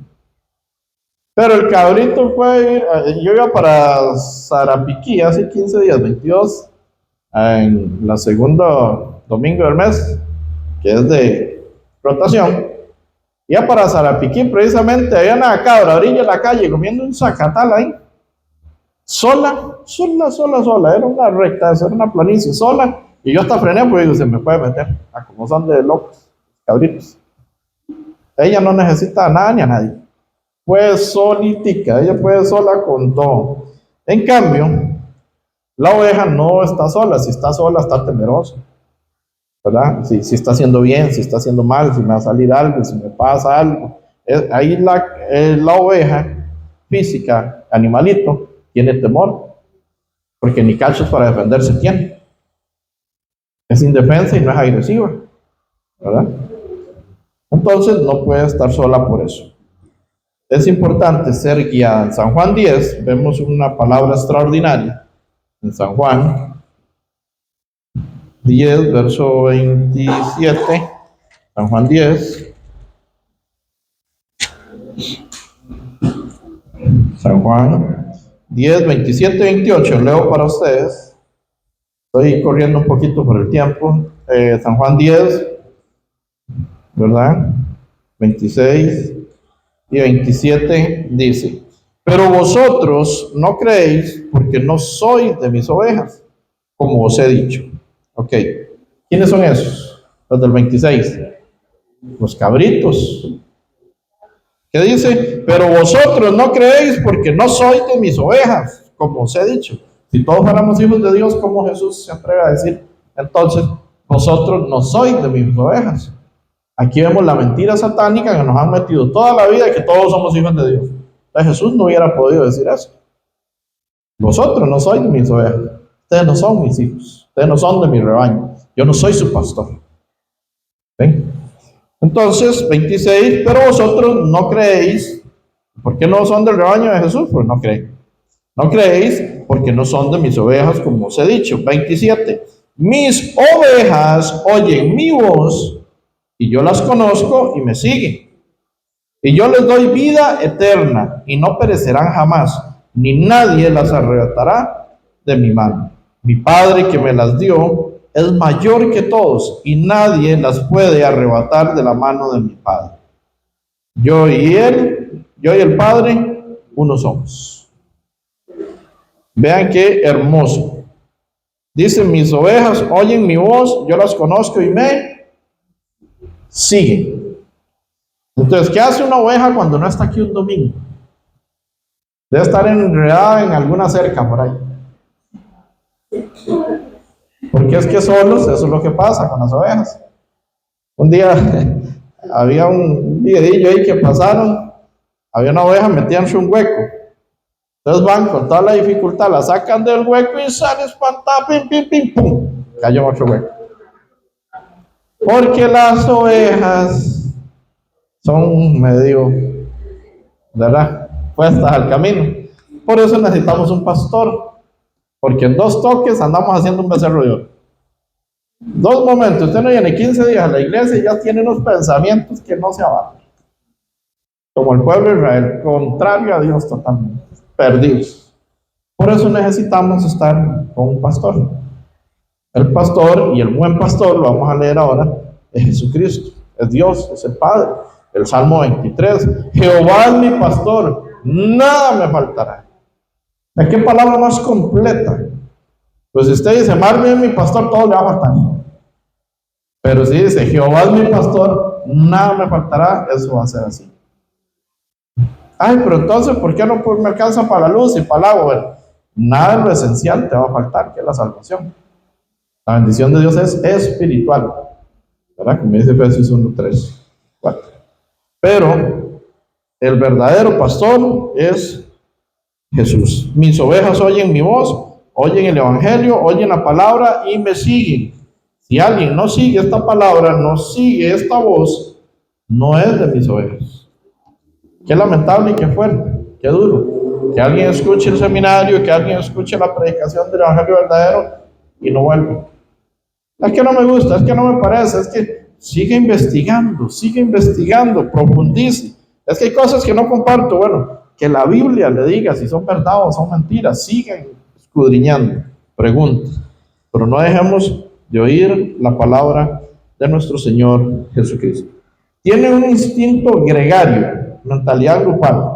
Pero el cabrito puede ir. Yo iba para Sarapiquí hace 15 días, 22, en la segunda domingo del mes, que es de rotación. Iba para Sarapiquí, precisamente, había una cabra a orilla de la calle comiendo un zacatal ahí. Sola. Era una recta, era una planicie sola. Y yo hasta frené, pues digo, se me puede meter. Como son de locos, cabritos. Ella no necesita a nada ni a nadie. Puede solitica, ella puede sola con todo. En cambio, la oveja no está sola. Si está sola, está temerosa, ¿verdad? Si está haciendo bien, si está haciendo mal, si me va a salir algo, si me pasa algo. Ahí la oveja física, animalito, tiene temor, porque ni cachos para defenderse tiene. Es indefensa y no es agresiva, ¿verdad? Entonces no puede estar sola por eso. Es importante ser guiada. En San Juan 10 vemos una palabra extraordinaria. En San Juan 10, verso 27. San Juan 10. San Juan 10, 27, 28. Leo para ustedes. Estoy corriendo un poquito por el tiempo. San Juan 10, ¿verdad? 26 y 27 dice: pero vosotros no creéis porque no sois de mis ovejas, como os he dicho. Ok, ¿quiénes son esos? Los del 26. Los cabritos. ¿Qué dice? Pero vosotros no creéis porque no sois de mis ovejas, como os he dicho. Si todos fuéramos hijos de Dios, ¿cómo Jesús se atreve a decir entonces, vosotros no sois de mis ovejas? Aquí vemos la mentira satánica que nos han metido toda la vida, que todos somos hijos de Dios. Entonces Jesús no hubiera podido decir eso. Vosotros no sois de mis ovejas. Ustedes no son mis hijos. Ustedes no son de mi rebaño. Yo no soy su pastor. ¿Ven? Entonces, 26, pero vosotros no creéis. ¿Por qué no son del rebaño de Jesús? Pues no creen. No creéis porque no son de mis ovejas, como os he dicho. 27, mis ovejas oyen mi voz y yo las conozco y me siguen. Y yo les doy vida eterna y no perecerán jamás, ni nadie las arrebatará de mi mano. Mi Padre que me las dio es mayor que todos y nadie las puede arrebatar de la mano de mi Padre. Yo y el Padre, uno somos. Vean qué hermoso. Dice, mis ovejas oyen mi voz, yo las conozco y me siguen. Entonces, ¿qué hace una oveja cuando no está aquí un domingo? Debe estar enredada en alguna cerca por ahí. Porque es que solos, eso es lo que pasa con las ovejas. Un día había un videillo ahí que pasaron, había una oveja metida en un hueco. Entonces van con toda la dificultad, la sacan del hueco y sale espantada, pim, pim, pim, pum, cayó en otro hueco. Porque las ovejas son medio, ¿verdad?, puestas al camino. Por eso necesitamos un pastor, porque en 2 toques andamos haciendo un becerro de oro. 2 momentos, usted no viene 15 días a la iglesia y ya tiene unos pensamientos que no se abarcan. Como el pueblo de Israel, contrario a Dios totalmente, perdidos. Por eso necesitamos estar con un pastor. El pastor y el buen pastor, lo vamos a leer ahora, es Jesucristo, es Dios, es el Padre. El Salmo 23, Jehová es mi pastor, nada me faltará. ¿De qué palabra más completa? Pues si usted dice, Marvin es mi pastor, todo le va a faltar. Pero si dice, Jehová es mi pastor, nada me faltará, eso va a ser así. Ay, pero entonces, ¿por qué no me alcanza para la luz y para el agua? Bueno, nada de lo esencial te va a faltar, que es la salvación. La bendición de Dios es espiritual, ¿verdad? Como dice Efesios 1, 3, 4. Pero el verdadero pastor es Jesús. Mis ovejas oyen mi voz, oyen el Evangelio, oyen la palabra y me siguen. Si alguien no sigue esta palabra, no sigue esta voz, no es de mis ovejas. Qué lamentable y qué fuerte, qué duro. Que alguien escuche el seminario, que alguien escuche la predicación del Evangelio verdadero y no vuelve. Es que no me gusta, es que no me parece, es que sigue investigando, profundice. Es que hay cosas que no comparto. Bueno, que la Biblia le diga si son verdad o son mentiras. Sigan escudriñando, pregunten, pero no dejemos de oír la palabra de nuestro Señor Jesucristo. Tiene un instinto gregario, mentalidad grupal.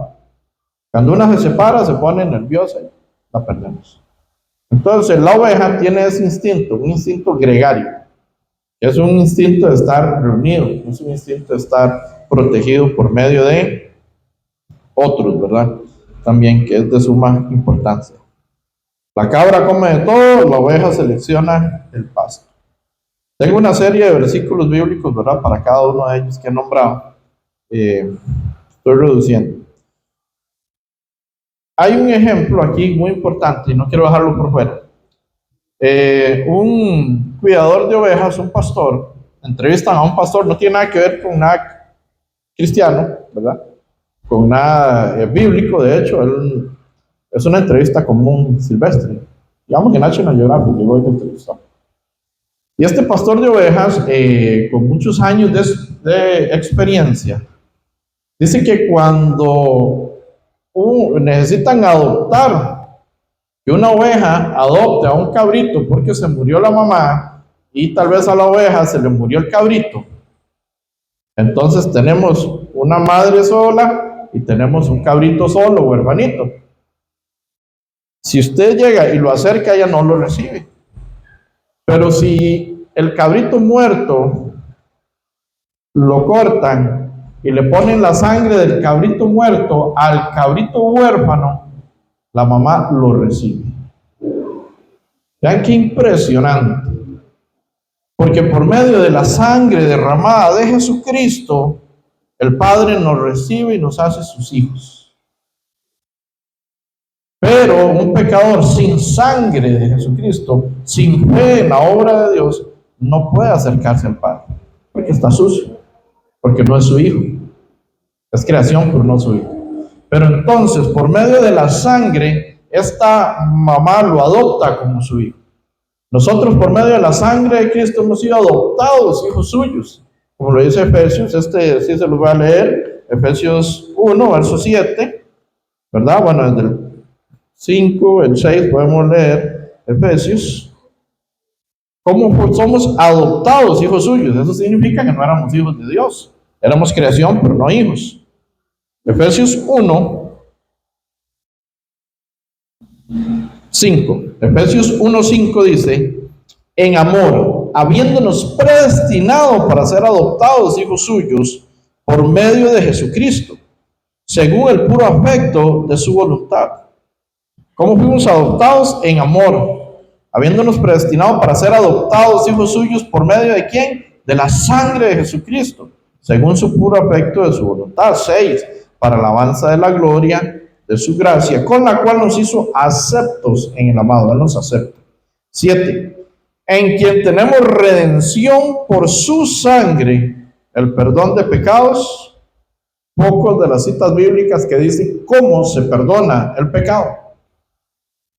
Cuando una se separa, se pone nerviosa y la perdemos. Entonces, la oveja tiene ese instinto, un instinto gregario. Es un instinto de estar reunido, es un instinto de estar protegido por medio de otros, ¿verdad? También, que es de suma importancia. La cabra come de todo, la oveja selecciona el pasto. Tengo una serie de versículos bíblicos, ¿verdad? Para cada uno de ellos que he nombrado. Estoy reduciendo. Hay un ejemplo aquí muy importante y no quiero dejarlo por fuera. Un cuidador de ovejas, un pastor, entrevistan a un pastor, no tiene nada que ver con nada cristiano, ¿verdad? Con nada bíblico, de hecho, es una entrevista común silvestre. Digamos que National Geographic llegó y lo entrevistó. Y este pastor de ovejas, con muchos años de experiencia, dice que cuando necesitan adoptar, que una oveja adopte a un cabrito porque se murió la mamá y tal vez a la oveja se le murió el cabrito. Entonces tenemos una madre sola y tenemos un cabrito solo, huerfanito. Si usted llega y lo acerca, ella no lo recibe. Pero si el cabrito muerto lo cortan y le ponen la sangre del cabrito muerto al cabrito huérfano, la mamá lo recibe. Vean qué impresionante. Porque por medio de la sangre derramada de Jesucristo, el Padre nos recibe y nos hace sus hijos. Pero un pecador sin sangre de Jesucristo, sin fe en la obra de Dios, no puede acercarse al Padre. Porque está sucio. Porque no es su hijo. Es creación, pero no es su hijo. Pero entonces, por medio de la sangre, esta mamá lo adopta como su hijo. Nosotros, por medio de la sangre de Cristo, hemos sido adoptados hijos suyos. Como lo dice Efesios, sí se lo voy a leer, Efesios 1, verso 7, ¿verdad? Bueno, desde el 5, el 6 podemos leer Efesios. ¿Cómo somos adoptados hijos suyos? Eso significa que no éramos hijos de Dios. Éramos creación, pero no hijos. Efesios 1, 5. Efesios 1, 5 dice: en amor, habiéndonos predestinado para ser adoptados hijos suyos por medio de Jesucristo, según el puro afecto de su voluntad. ¿Cómo fuimos adoptados? En amor, habiéndonos predestinado para ser adoptados hijos suyos por medio de ¿quién? De la sangre de Jesucristo, según su puro afecto de su voluntad. 6. Para alabanza de la gloria de su gracia, con la cual nos hizo aceptos en el amado. Él nos acepta. 7. En quien tenemos redención por su sangre, el perdón de pecados. Pocos de las citas bíblicas que dicen cómo se perdona el pecado.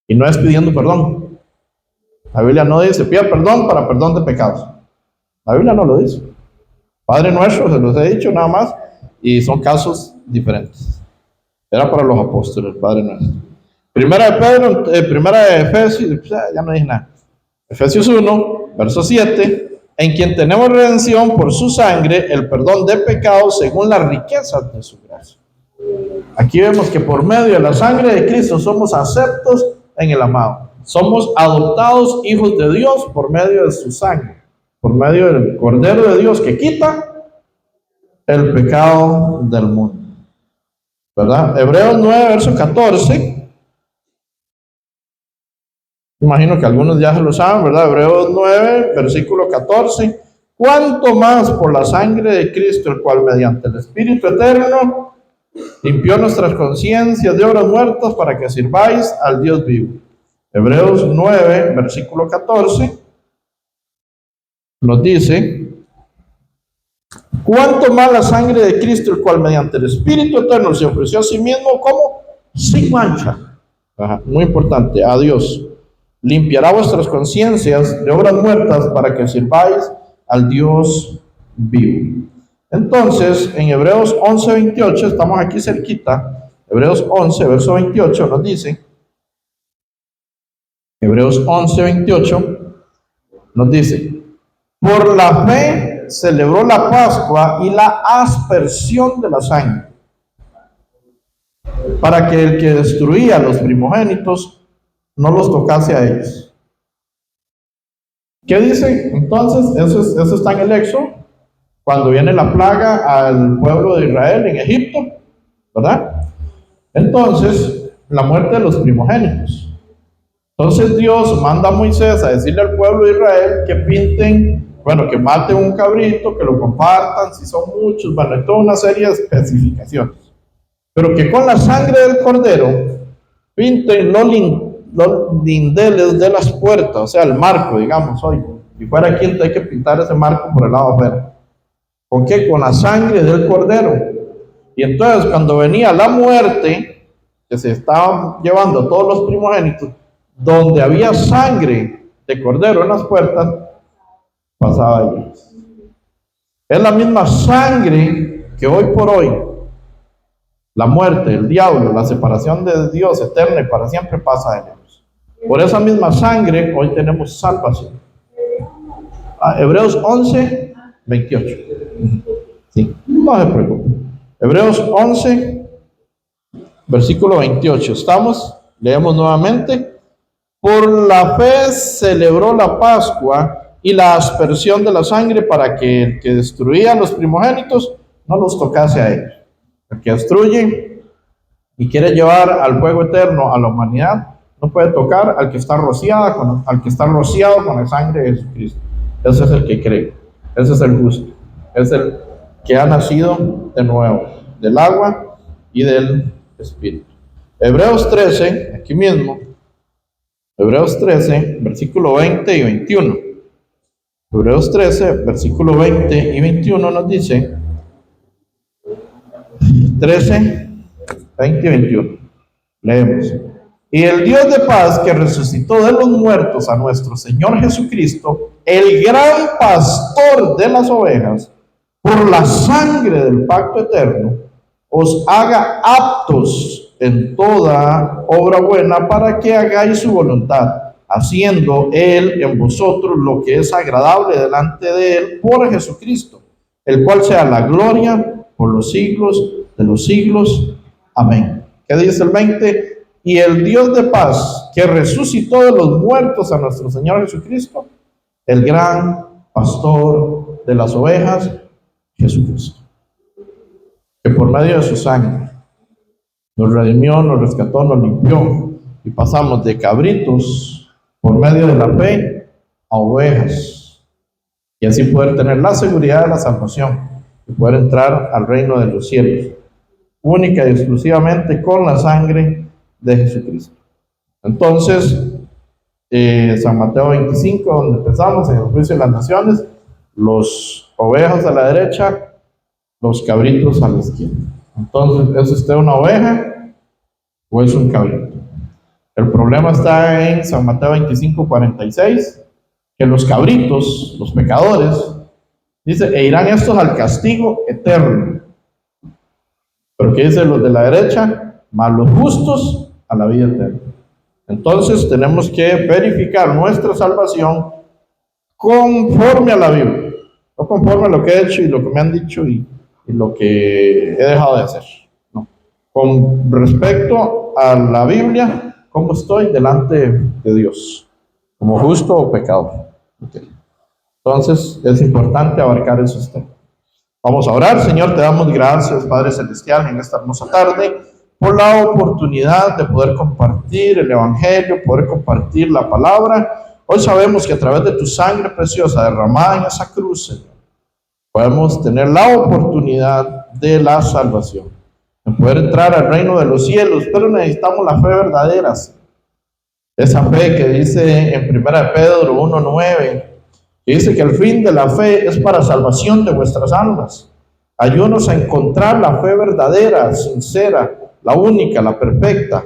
Y no es pidiendo perdón. La Biblia no dice pida perdón para perdón de pecados. La Biblia no lo dice. Padre nuestro, se los he dicho nada más, y son casos diferentes. Era para los apóstoles, Padre nuestro. Primera de Pedro, primera de Efesios, ya no dije nada. Efesios 1, verso 7, en quien tenemos redención por su sangre, el perdón de pecados según las riquezas de su gracia. Aquí vemos que por medio de la sangre de Cristo somos aceptos en el amado. Somos adoptados hijos de Dios por medio de su sangre, por medio del Cordero de Dios que quita el pecado del mundo, ¿verdad? Hebreos 9, verso 14. Imagino que algunos ya se lo saben, ¿verdad? Hebreos 9, versículo 14. Cuanto más por la sangre de Cristo, el cual mediante el Espíritu eterno limpió nuestras conciencias de obras muertas para que sirváis al Dios vivo. Hebreos 9, versículo 14, nos dice: cuánto más la sangre de Cristo, el cual mediante el Espíritu Eterno se ofreció a sí mismo como sin mancha. Muy importante, a Dios. Limpiará vuestras conciencias de obras muertas para que sirváis al Dios vivo. Entonces, en Hebreos 11, 28, estamos aquí cerquita. Hebreos 11, verso 28 nos dice, Hebreos 11, 28 nos dice: por la fe celebró la Pascua y la aspersión de la sangre, para que el que destruía a los primogénitos no los tocase a ellos. ¿Qué dice? Entonces, eso está en el Éxodo, cuando viene la plaga al pueblo de Israel en Egipto, ¿verdad? Entonces, la muerte de los primogénitos. Entonces Dios manda a Moisés a decirle al pueblo de Israel que pinten, que maten un cabrito, que lo compartan, si son muchos, hay toda una serie de especificaciones. Pero que con la sangre del cordero pinten los lindeles de las puertas, o sea, el marco, digamos, hoy. Si fuera aquí, hay que pintar ese marco por el lado afuera. ¿Con qué? Con la sangre del cordero. Y entonces, cuando venía la muerte, que se estaban llevando todos los primogénitos, donde había sangre de cordero en las puertas, pasaba allí. Es la misma sangre que hoy por hoy, la muerte, el diablo, la separación de Dios eterna y para siempre pasa en ellos. Por esa misma sangre hoy tenemos salvación. Hebreos 11, 28. Sí, no se preocupe. Hebreos 11, versículo 28. ¿Estamos? Leemos nuevamente. Por la fe celebró la Pascua y la aspersión de la sangre, para que el que destruía a los primogénitos no los tocase a ellos. El que destruye y quiere llevar al fuego eterno a la humanidad no puede tocar al que está rociado con la sangre de Jesucristo. Ese es el que cree, ese es el justo, es el que ha nacido de nuevo del agua y del Espíritu. Hebreos 13, aquí mismo, Hebreos 13, versículo 20 y 21. Hebreos 13, versículo 20 y 21 nos dice, 13, 20 y 21. Leemos. Y el Dios de paz, que resucitó de los muertos a nuestro Señor Jesucristo, el gran pastor de las ovejas, por la sangre del pacto eterno, os haga aptos en toda obra buena, para que hagáis su voluntad, haciendo Él en vosotros lo que es agradable delante de Él por Jesucristo, el cual sea la gloria por los siglos de los siglos. Amén. ¿Qué dice el 20? Y el Dios de paz, que resucitó de los muertos a nuestro Señor Jesucristo, el gran pastor de las ovejas, Jesucristo, que por medio de su sangre nos redimió, nos rescató, nos limpió, y pasamos de cabritos por medio de la fe a ovejas, y así poder tener la seguridad de la salvación y poder entrar al reino de los cielos, única y exclusivamente con la sangre de Jesucristo. Entonces, San Mateo 25, donde empezamos en el juicio de las naciones, los ovejas a la derecha, los cabritos a la izquierda. Entonces, ¿es usted una oveja o es un cabrito? El problema está en San Mateo 25, 46, que los cabritos, los pecadores, dice, e irán estos al castigo eterno. Pero ¿qué dicen los de la derecha? Mas los justos a la vida eterna. Entonces tenemos que verificar nuestra salvación conforme a la Biblia, no conforme a lo que he hecho y lo que me han dicho y lo que he dejado de hacer. No. Con respecto a la Biblia, ¿cómo estoy delante de Dios? ¿Como justo o pecador? Okay. Entonces es importante abarcar esos temas. Vamos a orar. Señor, te damos gracias, Padre Celestial, en esta hermosa tarde, por la oportunidad de poder compartir el Evangelio, poder compartir la palabra. Hoy sabemos que a través de tu sangre preciosa derramada en esa cruz, Señor, podemos tener la oportunidad de la salvación, de poder entrar al reino de los cielos, pero necesitamos la fe verdadera, Señor. Esa fe que dice en 1 Pedro 1:9, que dice que el fin de la fe es para salvación de vuestras almas. Ayúdanos a encontrar la fe verdadera, sincera, la única, la perfecta,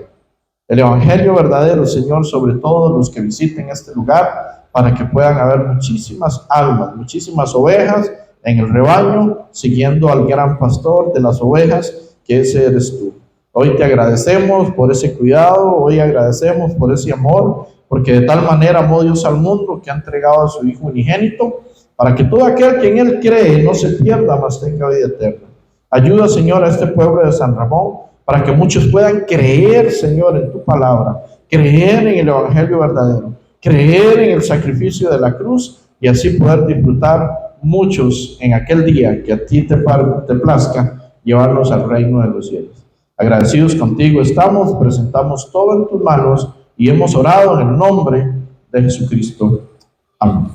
el evangelio verdadero, Señor, sobre todos los que visiten este lugar, para que puedan haber muchísimas almas, muchísimas ovejas en el rebaño, siguiendo al gran pastor de las ovejas, que ese eres tú. Hoy te agradecemos por ese cuidado, hoy agradecemos por ese amor, porque de tal manera amó Dios al mundo que ha entregado a su Hijo unigénito, para que todo aquel que en Él cree no se pierda, mas tenga vida eterna. Ayuda, Señor, a este pueblo de San Ramón, para que muchos puedan creer, Señor, en tu palabra, creer en el evangelio verdadero, creer en el sacrificio de la cruz, y así poder disfrutar muchos en aquel día que a ti te plazca llevarnos al reino de los cielos. Agradecidos contigo estamos, presentamos todo en tus manos y hemos orado en el nombre de Jesucristo. Amén.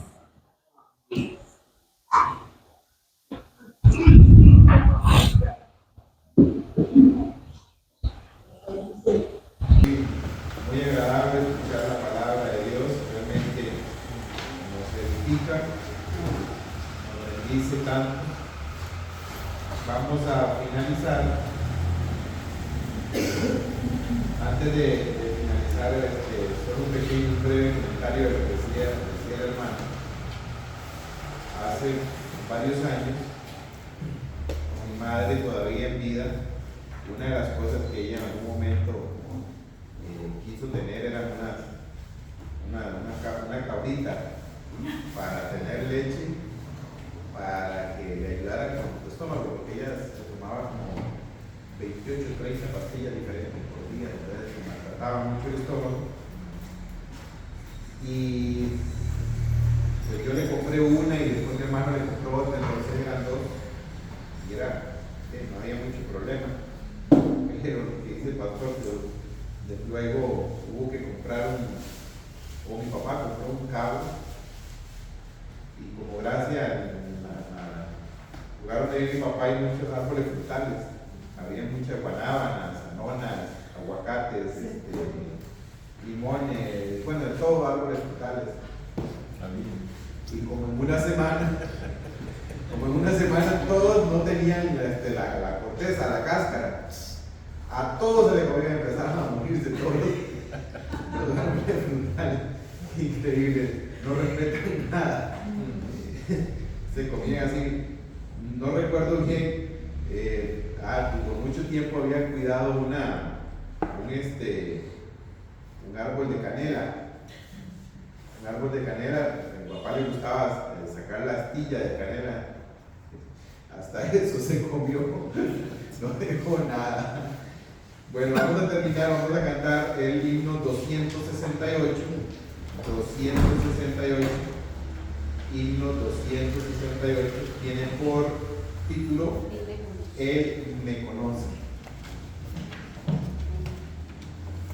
Muy agradable escuchar la palabra de Dios, realmente nos edifica, nos bendice tanto. Vamos a finalizar. Antes de finalizar, solo un pequeño, breve comentario de lo que decía el hermano. Hace varios años, con mi madre todavía en vida, una de las cosas que ella en algún momento quiso tener era una cabrita para tener leche, para que le ayudara con su estómago, porque ella se tomaba como 28 o 30 pastillas diferentes por día, entonces se maltrataba mucho el estómago. Y pues yo le compré una y después mi hermano le compró otra, entonces eran dos, y no había mucho problema. Pero lo que dice el pastor, luego hubo que comprar mi papá compró un cabo, y como gracias al lugar donde vive mi papá hay muchos árboles frutales, había muchas guanábanas, anonas, aguacates, limones, bueno, de todo, árboles frutales. Y como en una semana todos no tenían la corteza, la cáscara. A todos se les comían, empezaron a morirse todos los árboles frutales. Increíble, no respetan nada. Se comían así. No recuerdo bien, por mucho tiempo había cuidado un árbol de canela. Un árbol de canela, a mi papá le gustaba sacar la astilla de canela. Hasta eso se comió, no dejó nada. Bueno, vamos a terminar, vamos a cantar el himno 268. Himno 268 tiene por título Él me conoce.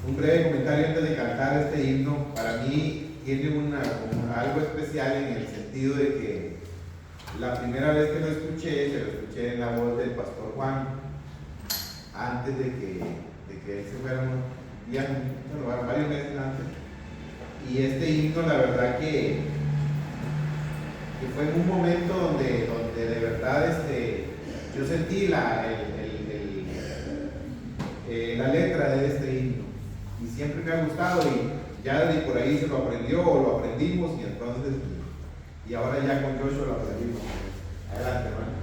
Un breve comentario antes de cantar este himno. Para mí tiene algo especial en el sentido de que la primera vez que lo escuché, se lo escuché en la voz del pastor Juan, antes de que él se fuera varios meses antes. Y este himno, la verdad que fue en un momento donde de verdad yo sentí la letra de este himno, y siempre me ha gustado, y ya de por ahí se lo aprendió o lo aprendimos, y ahora ya con Joshua lo aprendimos. Adelante, hermano.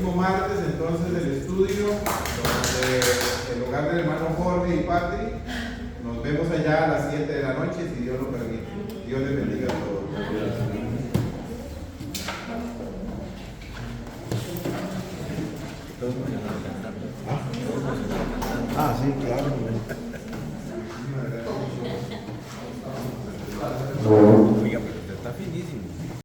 próximo martes, entonces, el estudio donde el hogar del hermano Jorge y Patri. Nos vemos allá a las 7 de la noche, si Dios lo permite. Dios les bendiga a todos. Ah, sí, claro. Muchísimas gracias. Oiga, pero usted está finísimo.